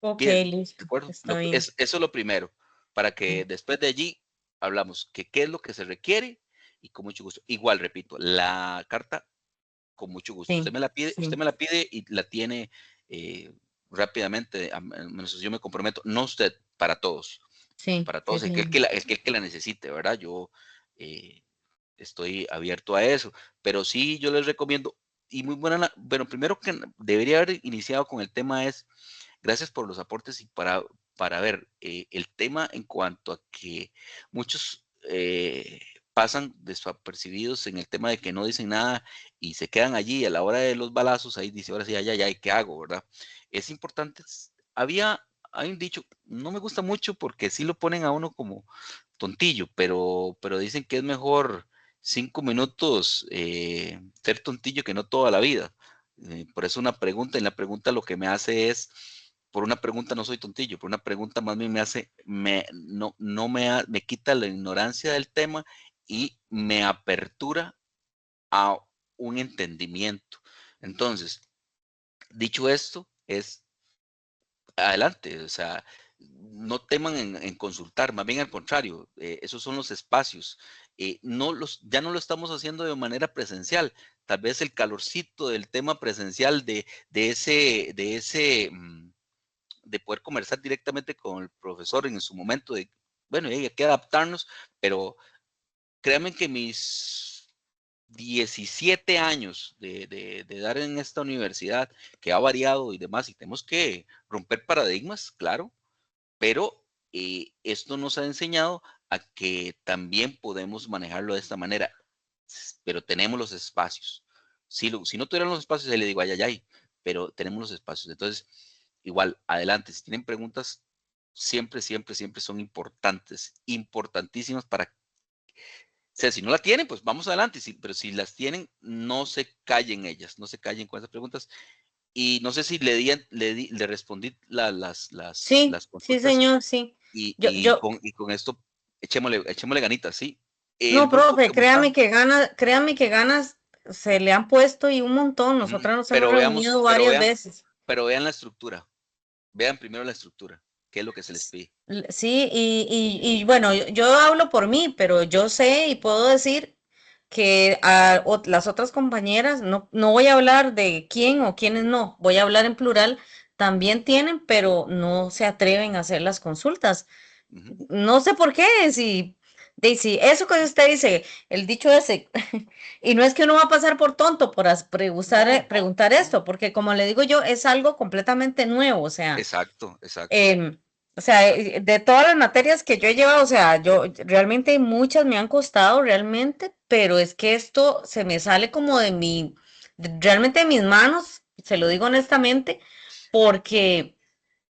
Ok, Bien, ¿de listo, acuerdo? está bien. Eso es lo primero, para que Mm, después de allí hablamos que qué es lo que se requiere y con mucho gusto. Igual, repito, la carta con mucho gusto. sí, Usted sí, me la pide y la tiene rápidamente, al menos yo me comprometo, no usted, sí, para sí, todos, señor. el que la necesite, ¿verdad? Yo eh, estoy abierto a eso, pero sí yo les recomiendo, y muy buena, bueno, primero que debería haber iniciado con el tema es, gracias por los aportes y para ver el tema en cuanto a que muchos pasan desapercibidos en el tema de que no dicen nada y se quedan allí a la hora de los balazos, ahí dice, ahora sí, ay, ay, ay, ¿qué hago, verdad? Es importante, hay un dicho, no me gusta mucho porque sí lo ponen a uno como tontillo, pero dicen que es mejor 5 minutos ser tontillo que no toda la vida. Por eso una pregunta, en la pregunta lo que me hace es, por una pregunta no soy tontillo, por una pregunta más bien me hace, me quita la ignorancia del tema y me apertura a un entendimiento. Entonces, dicho esto, es adelante, o sea, no teman en consultar, más bien al contrario, esos son los espacios. Ya no lo estamos haciendo de manera presencial, tal vez el calorcito del tema presencial de poder conversar directamente con el profesor en su momento de, bueno, hay que adaptarnos, pero créanme que mis 17 años de dar en esta universidad, que ha variado y demás, y tenemos que romper paradigmas, claro, pero esto nos ha enseñado a que también podemos manejarlo de esta manera, pero tenemos los espacios. Si no tuvieran los espacios, ahí le digo, ay, ay, ay, pero tenemos los espacios. Entonces, igual, adelante, si tienen preguntas, siempre, siempre, siempre son importantes, importantísimas para, o sea, si no la tienen, pues vamos adelante, pero si las tienen, no se callen ellas, no se callen con esas preguntas. Y no sé si le respondí Sí, las sí, consultas señor, sí. y, Yo, yo, y con esto echémosle ganitas, ¿sí? El no, grupo profe, como tal, créame que ganas se le han puesto y un montón. ujú, Nosotras nos hemos pero veamos, reunido varias veces. pero vean la estructura, vean primero la estructura, qué es lo que se les S- pide. Sí, y bueno, yo hablo por mí, pero yo sé y puedo decir que las otras compañeras, no voy a hablar de quién o quiénes no, voy a hablar en plural, también tienen, pero no se atreven a hacer las consultas. Ujú, No sé por qué, si eso que usted dice, el dicho ese, y no es que uno va a pasar por tonto por no, preguntar no, esto, porque como le digo yo, es algo completamente nuevo, exacto, exacto. em, de todas las materias que yo he llevado, o sea, yo realmente muchas me han costado realmente, pero es que esto se me sale como realmente de mis manos, se lo Ujú, digo honestamente, porque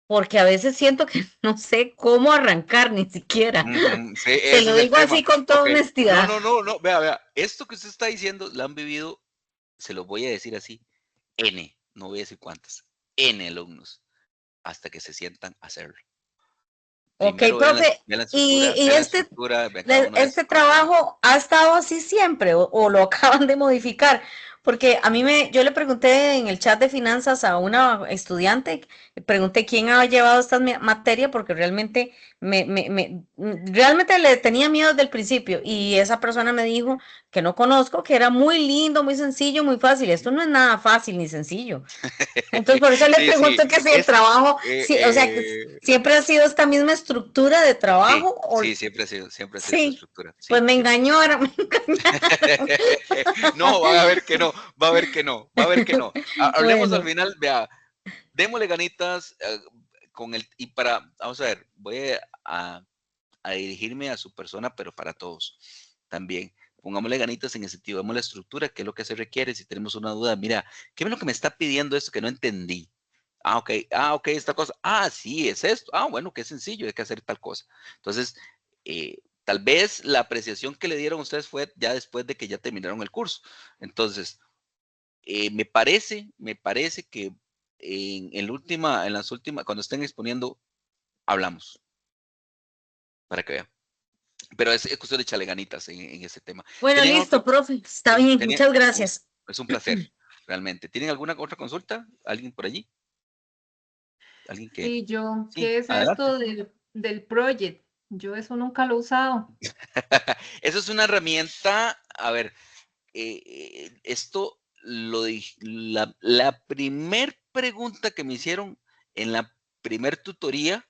porque a veces siento que no sé cómo arrancar ni siquiera. ujú, sí, Se ese lo es el digo tema. así con toda Ok, no, honestidad. no, no, no, vea, vea, esto que usted está diciendo, lo han vivido, se lo voy a decir así, N, no voy a decir cuántas, N alumnos, hasta que se sientan a hacerlo. Ok, Primero profe, y vean la estructura, vean cada una de este esas cosas. trabajo ha estado así siempre o lo acaban de modificar, porque yo le pregunté en el chat de finanzas a una estudiante, le pregunté quién había llevado esta materia porque realmente le tenía miedo desde el principio y esa persona me dijo que no conozco, que era muy lindo, muy sencillo, muy fácil. Esto no es nada fácil ni sencillo. Entonces, por eso le Sí, sí, pregunto que si el es, trabajo, eh, sí, o sea, que eh, siempre ha sido esta misma estructura de sí, trabajo, o sí, siempre ha sido esta sí, estructura, pues sí, me siempre. engañó, ahora me engañaron. No, va a ver que no, va a ver que no, va a ver que no. Hablemos al Bueno, final, vea, démosle ganitas vamos a ver, a dirigirme a su persona, pero para todos también. Pongámosle ganitas en el sentido, vemos la estructura, qué es lo que se requiere, si tenemos una duda, mira, ¿qué es lo que me está pidiendo esto que no entendí? Ok, esta cosa, sí, es esto, bueno, qué sencillo, hay que hacer tal cosa. Entonces, tal vez la apreciación que le dieron a ustedes fue ya después de que ya terminaron el curso. Entonces, me parece que en las últimas, cuando estén exponiendo, hablamos. para que vean. Pero es cuestión de echarle ganitas en ese tema. Bueno, ¿Tenían listo, otro? profe. Está Sí, bien, muchas gracias. es un placer, realmente. ¿Tienen alguna otra consulta? ¿Alguien por allí? ¿Alguien que...? Sí, yo, Sí, ¿qué es adelante. esto del project? Yo eso nunca lo he usado. Eso es una herramienta, a ver, esto la primer pregunta que me hicieron en la primer tutoría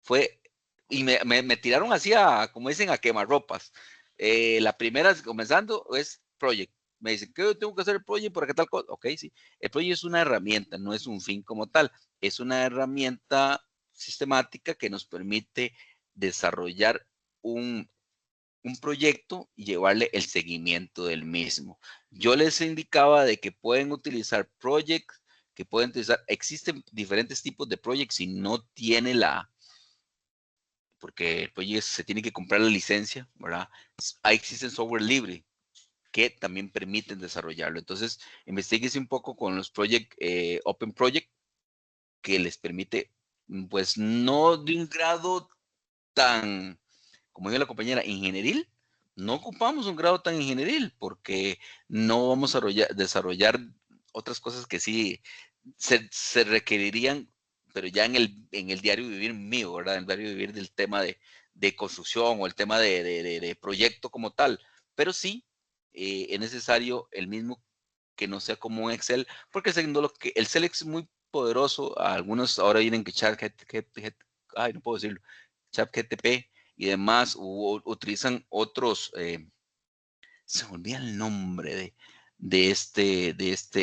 fue, y me tiraron así como dicen, a quemarropas. La primera, comenzando, es project. Me dicen, ¿qué tengo que hacer el project para qué tal cosa? Ok, sí. El project es una herramienta, no es un fin como tal. Es una herramienta sistemática que nos permite desarrollar un proyecto y llevarle el seguimiento del mismo. Yo les indicaba de que pueden utilizar projects, que pueden utilizar, existen diferentes tipos de projects si no tiene porque el project se tiene que comprar la licencia, ¿verdad? Ahí existen software libre que también permiten desarrollarlo. Entonces, investiguese un poco con los Open Project, que les permite, pues no de un grado tan, como dijo la compañera, ingenieril. No ocupamos un grado tan ingenieril porque no vamos a desarrollar otras cosas que sí se requerirían, pero ya en el diario vivir mío, ¿verdad? En el diario vivir del tema de construcción o el tema de proyecto como tal. Pero sí es necesario el mismo que no sea como un Excel, porque el Excel es muy poderoso. Algunos ahora vienen que ay, no puedo decirlo, ChatGPT y demás, utilizan otros, se me olvida el nombre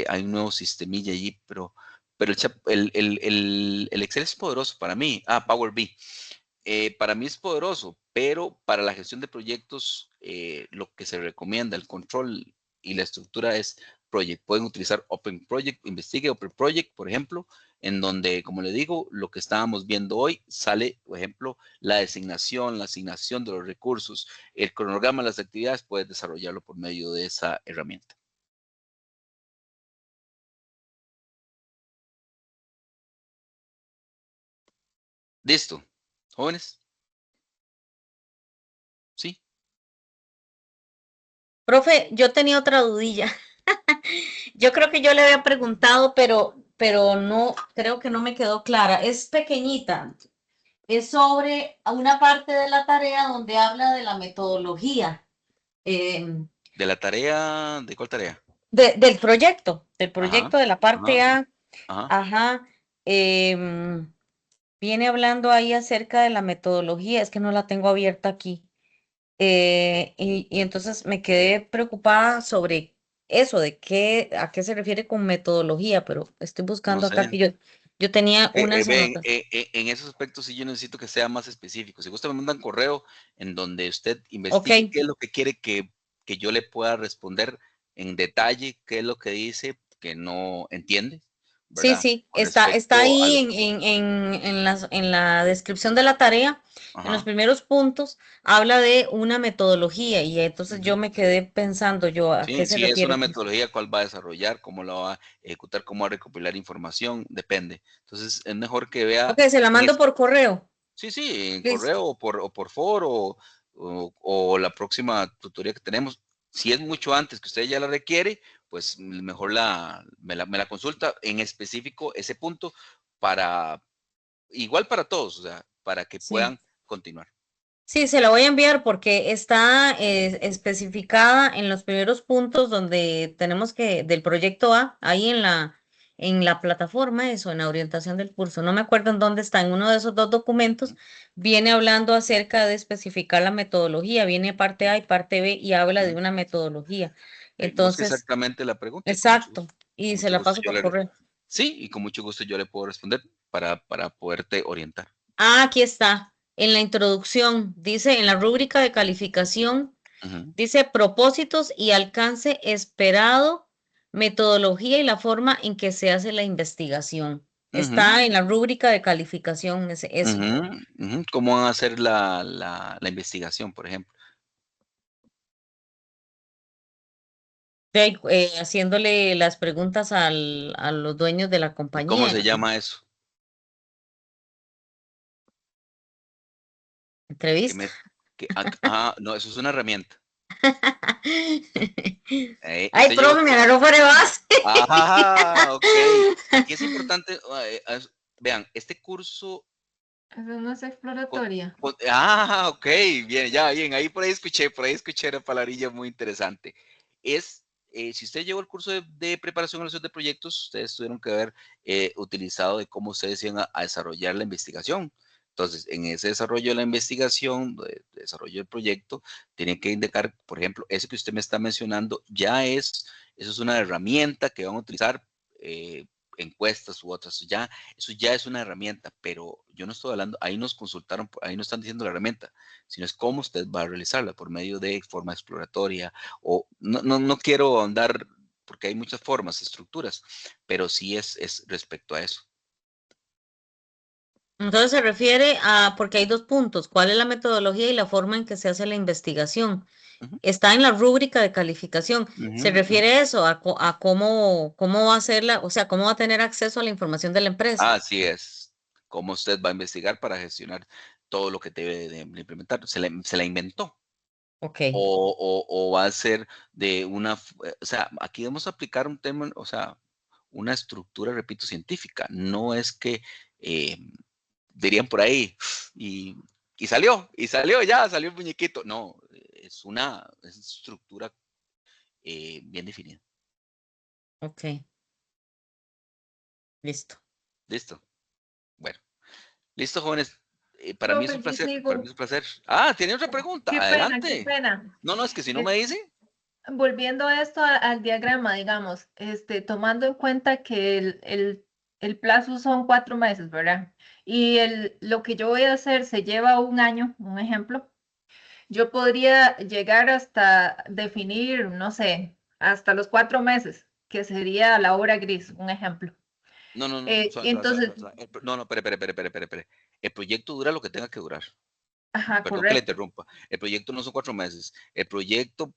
hay un nuevo sistemilla allí, pero el Excel es poderoso para mí. Power BI. Para mí es poderoso, pero para la gestión de proyectos, lo que se recomienda, el control y la estructura es Project. Pueden utilizar Open Project, investigue Open Project, por ejemplo, en donde, como le digo, lo que estábamos viendo hoy sale, por ejemplo, la designación, la asignación de los recursos, el cronograma de las actividades, puedes desarrollarlo por medio de esa herramienta. Listo, jóvenes. Sí. Profe, yo tenía otra dudilla. Yo creo que yo le había preguntado, pero no, creo que no me quedó clara. Es pequeñita. Es sobre una parte de la tarea donde habla de la metodología. eh, ¿De la tarea? ¿De cuál tarea? del Ajá, proyecto de la parte ajá, A. ajá. Ajá. Viene hablando ahí acerca de la metodología. Es que no la tengo abierta aquí. Y entonces me quedé preocupada sobre eso, a qué se refiere con metodología, pero estoy No buscando acá sé. que yo tenía unas Ven, anotaciones. en esos aspectos sí yo necesito que sea más específico. Si gusta, me manda un correo en donde usted Ok, investigue qué es lo que quiere que yo le pueda responder en detalle, qué es lo que dice que no entiende, sí, ¿verdad? sí, Con está respecto a ahí lo... en la descripción de la tarea, en los Ajá. primeros puntos, habla de una metodología y entonces yo Ujú. me quedé pensando yo a qué Sí, se si es una refiere con esto. metodología, cuál va a desarrollar, cómo la va a ejecutar, cómo va a recopilar información, depende. Entonces, es mejor que vea Ok, se la en mando por correo. sí, sí, en Listo. correo o por foro o la próxima tutoría que tenemos. Si es mucho antes que usted ya la requiere, pues mejor me la consulta en específico ese punto para, igual para todos, o sea, para que Sí. puedan continuar. Sí, se la voy a enviar porque está especificada en los primeros puntos donde tenemos del proyecto A, ahí en la plataforma, eso, en la orientación del curso. No me acuerdo en dónde está, en uno de esos dos documentos, viene hablando acerca de especificar la metodología, viene parte A y parte B y habla de Ujú. una metodología. Busque Entonces, exactamente la pregunta y exacto, con y se mucho la gusto paso por correo. sí, y con mucho gusto yo le puedo responder para poderte orientar. Ah, aquí está, en la introducción, dice, en la rúbrica de calificación. Ujú, Dice propósitos y alcance esperado, metodología y la forma en que se hace la investigación. ujú, Está en la rúbrica de calificación, eso. ujú, ujú. ¿Cómo van a hacer la investigación, por ejemplo? Haciéndole las preguntas a los dueños de la ¿Y cómo compañía. se llama eso? Que Entrevista. me, no, eso es una herramienta. Ay, Usted llevó profe, me agarró fuera de base. ok. Aquí es importante, vean, este curso, Eso no es con- exploratoria. ok, bien, ya, bien, ahí por ahí escuché una palabrilla muy interesante. Es, si usted llevó el curso de preparación a los de proyectos, ustedes tuvieron que haber utilizado de cómo ustedes iban a desarrollar la investigación. Entonces, en ese desarrollo de la investigación, de desarrollo del proyecto, tienen que indicar, por ejemplo, eso que usted me está mencionando, eso es una herramienta que van a utilizar, encuestas u otras, eso ya es una herramienta, pero yo no estoy hablando, ahí nos consultaron, ahí no están diciendo la herramienta, sino es cómo usted va a realizarla, por medio de forma exploratoria, o no quiero andar, porque hay muchas formas, estructuras, pero sí es respecto a eso. Entonces se refiere a, porque hay dos puntos, ¿cuál es la metodología y la forma en que se hace la investigación? Ujú, Está en la rúbrica de calificación. ujú, Se ujú. refiere eso, a cómo va a hacerla, o sea, cómo va a tener acceso a la información de la empresa. Así es, cómo usted va a investigar para gestionar todo lo que debe de implementar. Se la inventó. Ok. O va a ser de o sea, aquí vamos a aplicar un tema, o sea, una estructura, repito, científica. No es que eh, dirían por ahí y, ya, salió el muñequito. No, es una estructura bien definida. Ok, listo. Listo. Bueno, listo, jóvenes. Para mí es Profe, un yo placer, para mí sigo. es un placer. Ah, tiene otra pregunta. Qué pena, qué Adelante. pena. No, es que si no Es- me dice, Volviendo a esto al diagrama, digamos, tomando en cuenta que el plazo son 4 meses, ¿verdad? Y lo que yo voy a hacer se lleva un año, un ejemplo. Yo podría llegar hasta definir, no sé, hasta los 4 meses, que sería la hora gris, un ejemplo. no, Entonces, no, espere. El proyecto dura lo que tenga que durar. ajá, Perdón que le correcto. interrumpa. El proyecto no son 4 meses. El proyecto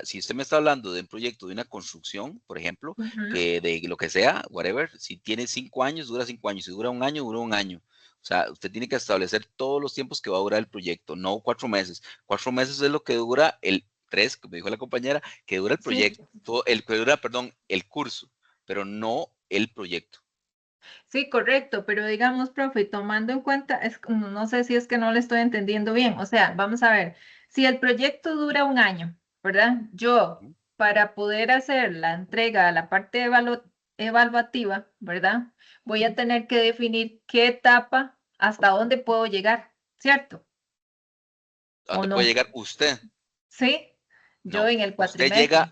si usted me está hablando de un proyecto de una construcción, por ejemplo, Ujú. que de lo que sea, whatever, si tiene 5 años, dura 5 años. Si dura un año, dura un año. O sea, usted tiene que establecer todos los tiempos que va a durar el proyecto, no 4 meses. 4 meses es lo que dura tres, como dijo la compañera, que dura el Sí, proyecto, el que dura, perdón, el curso, pero no el proyecto. sí, correcto, pero digamos, profe, tomando en cuenta, no sé si es que no le estoy entendiendo bien, o sea, vamos a ver, si el proyecto dura un año, ¿verdad? Yo, Ujú. para poder hacer la entrega a la parte evaluativa, ¿verdad? Voy a tener que definir qué etapa, hasta dónde puedo llegar, ¿cierto? ¿A ¿O dónde puede no? llegar usted? ¿Sí? Yo No, en el cuatrimestre.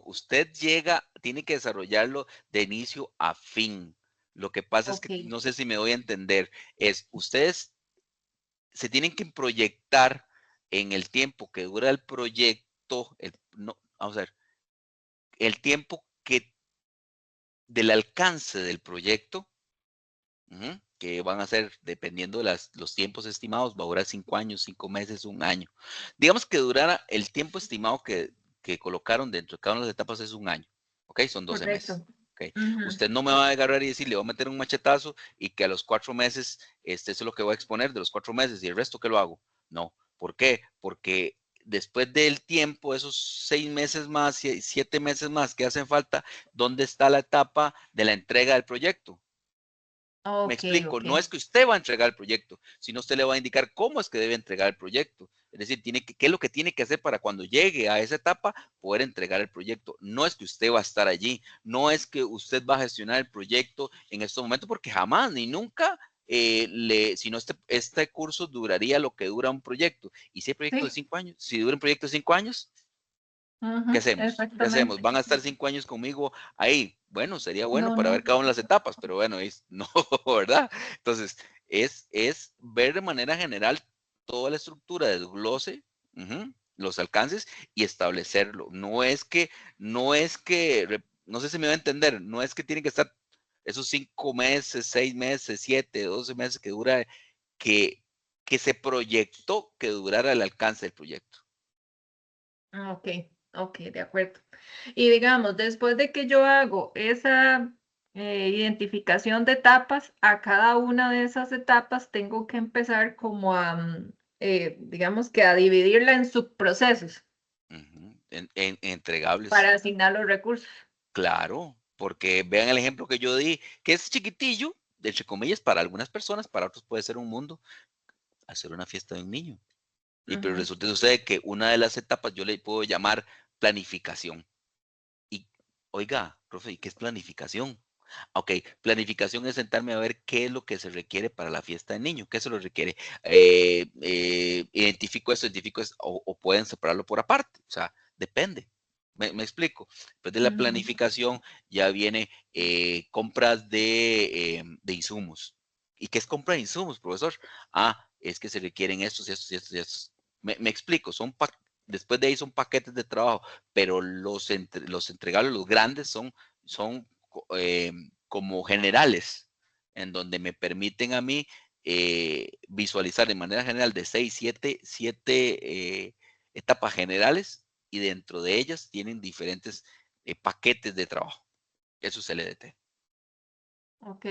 usted llega, tiene que desarrollarlo de inicio a fin. Lo que pasa es Ok, que no sé si me voy a entender, ustedes se tienen que proyectar en el tiempo que dura el proyecto, no, vamos a ver, el tiempo del alcance del proyecto, que van a ser, dependiendo de los tiempos estimados, va a durar 5 años, 5 meses, un año. Digamos que durara el tiempo estimado que colocaron dentro de cada una de las etapas es un año, ¿ok? Son 12 meses. correcto. ¿Ok? Ujú. Usted no me va a agarrar y decir, le voy a meter un machetazo y que a los 4 meses, eso es lo que voy a exponer de los 4 meses y el resto que lo hago. No. ¿Por qué? Porque después del tiempo, esos 6 meses más, 7 meses más que hacen falta, ¿dónde está la etapa de la entrega del proyecto? Me Ok, explico, ok. no es que usted va a entregar el proyecto, sino usted le va a indicar cómo es que debe entregar el proyecto. Es decir, qué es lo que tiene que hacer para cuando llegue a esa etapa poder entregar el proyecto. No es que usted va a estar allí, no es que usted va a gestionar el proyecto en estos momentos, porque jamás ni nunca, si no este curso duraría lo que dura un proyecto. Y si hay proyecto de Sí, 5 años, si dura un proyecto de 5 años, ¿qué ujú, hacemos? ¿Qué hacemos? exactamente. ¿Van a estar 5 años conmigo ahí? Bueno, sería bueno No, para ver no. cada una de las etapas, pero bueno, no, ¿verdad? Entonces, es ver de manera general toda la estructura, desglose, los alcances y establecerlo. No sé si me va a entender, no es que tienen que estar esos 5 meses, 6 meses, 7, 12 meses que dura, que, que se proyectó que durara el alcance del proyecto. Ok, ok, de acuerdo. Y digamos, después de que yo hago esa identificación de etapas, a cada una de esas etapas tengo que empezar como a digamos que a dividirla en subprocesos En entregables. para asignar los recursos. Claro, porque vean el ejemplo que yo di, que es chiquitillo, entre comillas, para algunas personas, para otros puede ser un mundo, hacer una fiesta de un niño. Y pero resulta sucede que una de las etapas yo le puedo llamar planificación. Y, oiga, profe, ¿y qué es planificación? Ok, planificación es sentarme a ver qué es lo que se requiere para la fiesta del niño, qué se lo requiere. Identifico esto, o pueden separarlo por aparte, o sea, depende. Me explico. Después de la planificación ya viene compras de insumos. ¿Y qué es compra de insumos, profesor? Ah, es que se requieren estos y estos y estos y estos. Me explico, después de ahí son paquetes de trabajo, pero los entregables, los grandes, son como generales, en donde me permiten a mí visualizar de manera general de 6, 7 etapas generales, y dentro de ellas tienen diferentes paquetes de trabajo. Eso es LDT. Ok,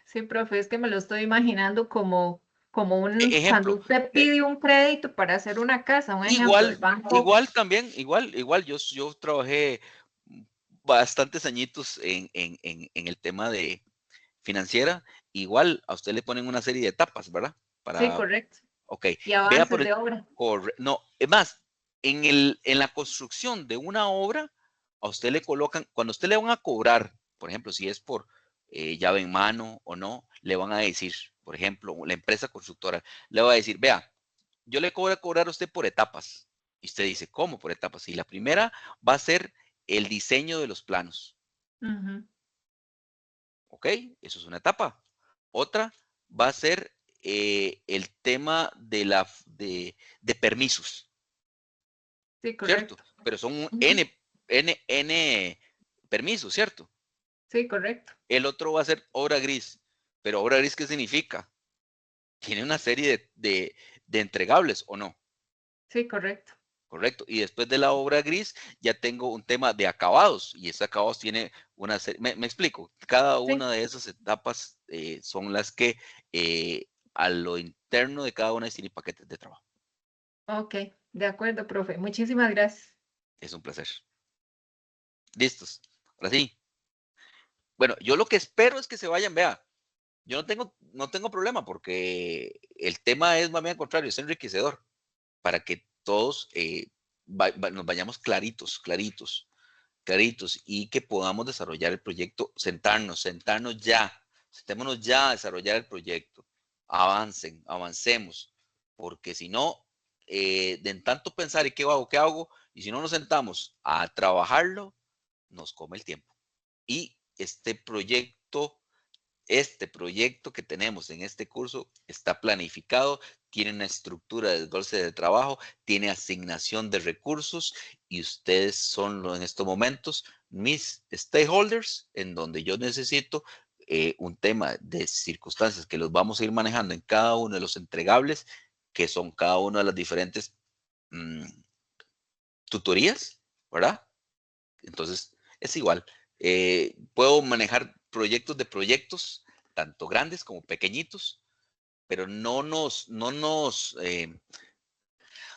sí, profe, es que me lo estoy imaginando como cuando Ejemplo, usted pide un crédito para hacer una casa, un ejemplo, el banco. igual también, igual, yo trabajé bastantes añitos en el tema de financiera. Igual a usted le ponen una serie de etapas, ¿verdad? Sí, Para, correcto. ok, Y vea avances de obra. no, es más, en la construcción de una obra, a usted le colocan, cuando usted le van a cobrar, por ejemplo, si es por llave en mano o no, le van a decir, por ejemplo, la empresa constructora le va a decir, vea, yo le voy a cobrar a usted por etapas. Y usted dice, ¿cómo por etapas? Y la primera va a ser el diseño de los planos. ¿Ok? Eso es una etapa. Otra va a ser el tema de permisos, Sí, ¿cierto? correcto. Pero son N permisos, ¿cierto? Sí, correcto. El otro va a ser obra gris. Pero obra gris, ¿qué significa? Tiene una serie de entregables, ¿o no? Sí, correcto. Correcto. Y después de la obra gris, ya tengo un tema de acabados. Y esos acabados tiene una serie. Me explico. Cada Sí, una de esas etapas son las que a lo interno de cada una tiene paquetes de trabajo. ok, de acuerdo, profe. Muchísimas gracias. Es un placer. Listos. Ahora sí. Bueno, yo lo que espero es que se vayan, vea. Yo no tengo problema porque el tema es más bien al contrario, es enriquecedor para que todos nos vayamos claritos y que podamos desarrollar el proyecto, sentarnos sentémonos ya a desarrollar el proyecto, avancemos, porque si no, de en tanto pensar y qué hago, y si no nos sentamos a trabajarlo, nos come el tiempo. Y este proyecto que tenemos en este curso está planificado, tiene una estructura de desglose de trabajo, tiene asignación de recursos, y ustedes son en estos momentos mis stakeholders, en donde yo necesito un tema de circunstancias que los vamos a ir manejando en cada uno de los entregables, que son cada una de las diferentes mm, tutorías, ¿verdad? Entonces, es igual. Puedo manejar proyectos de proyectos, tanto grandes como pequeñitos, pero no nos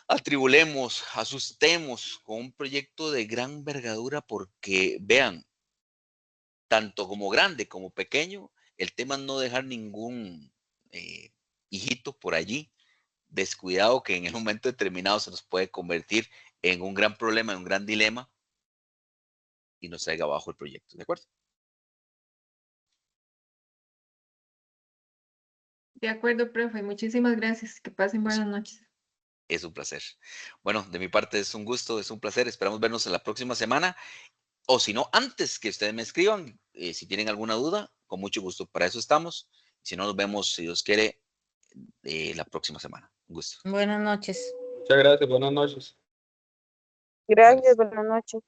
atribulemos, asustemos con un proyecto de gran envergadura, porque vean, tanto como grande como pequeño, el tema es no dejar ningún hijito por allí descuidado, que en el momento determinado se nos puede convertir en un gran problema, en un gran dilema, y nos traiga abajo el proyecto, ¿de acuerdo? De acuerdo, profe. Muchísimas gracias. Que pasen buenas noches. Es un placer. Bueno, de mi parte es un gusto, es un placer. Esperamos vernos en la próxima semana. O si no, antes que ustedes me escriban, si tienen alguna duda, con mucho gusto. Para eso estamos. Si no, nos vemos, si Dios quiere, la próxima semana. Un gusto. Buenas noches. Muchas gracias, buenas noches. Gracias, buenas noches.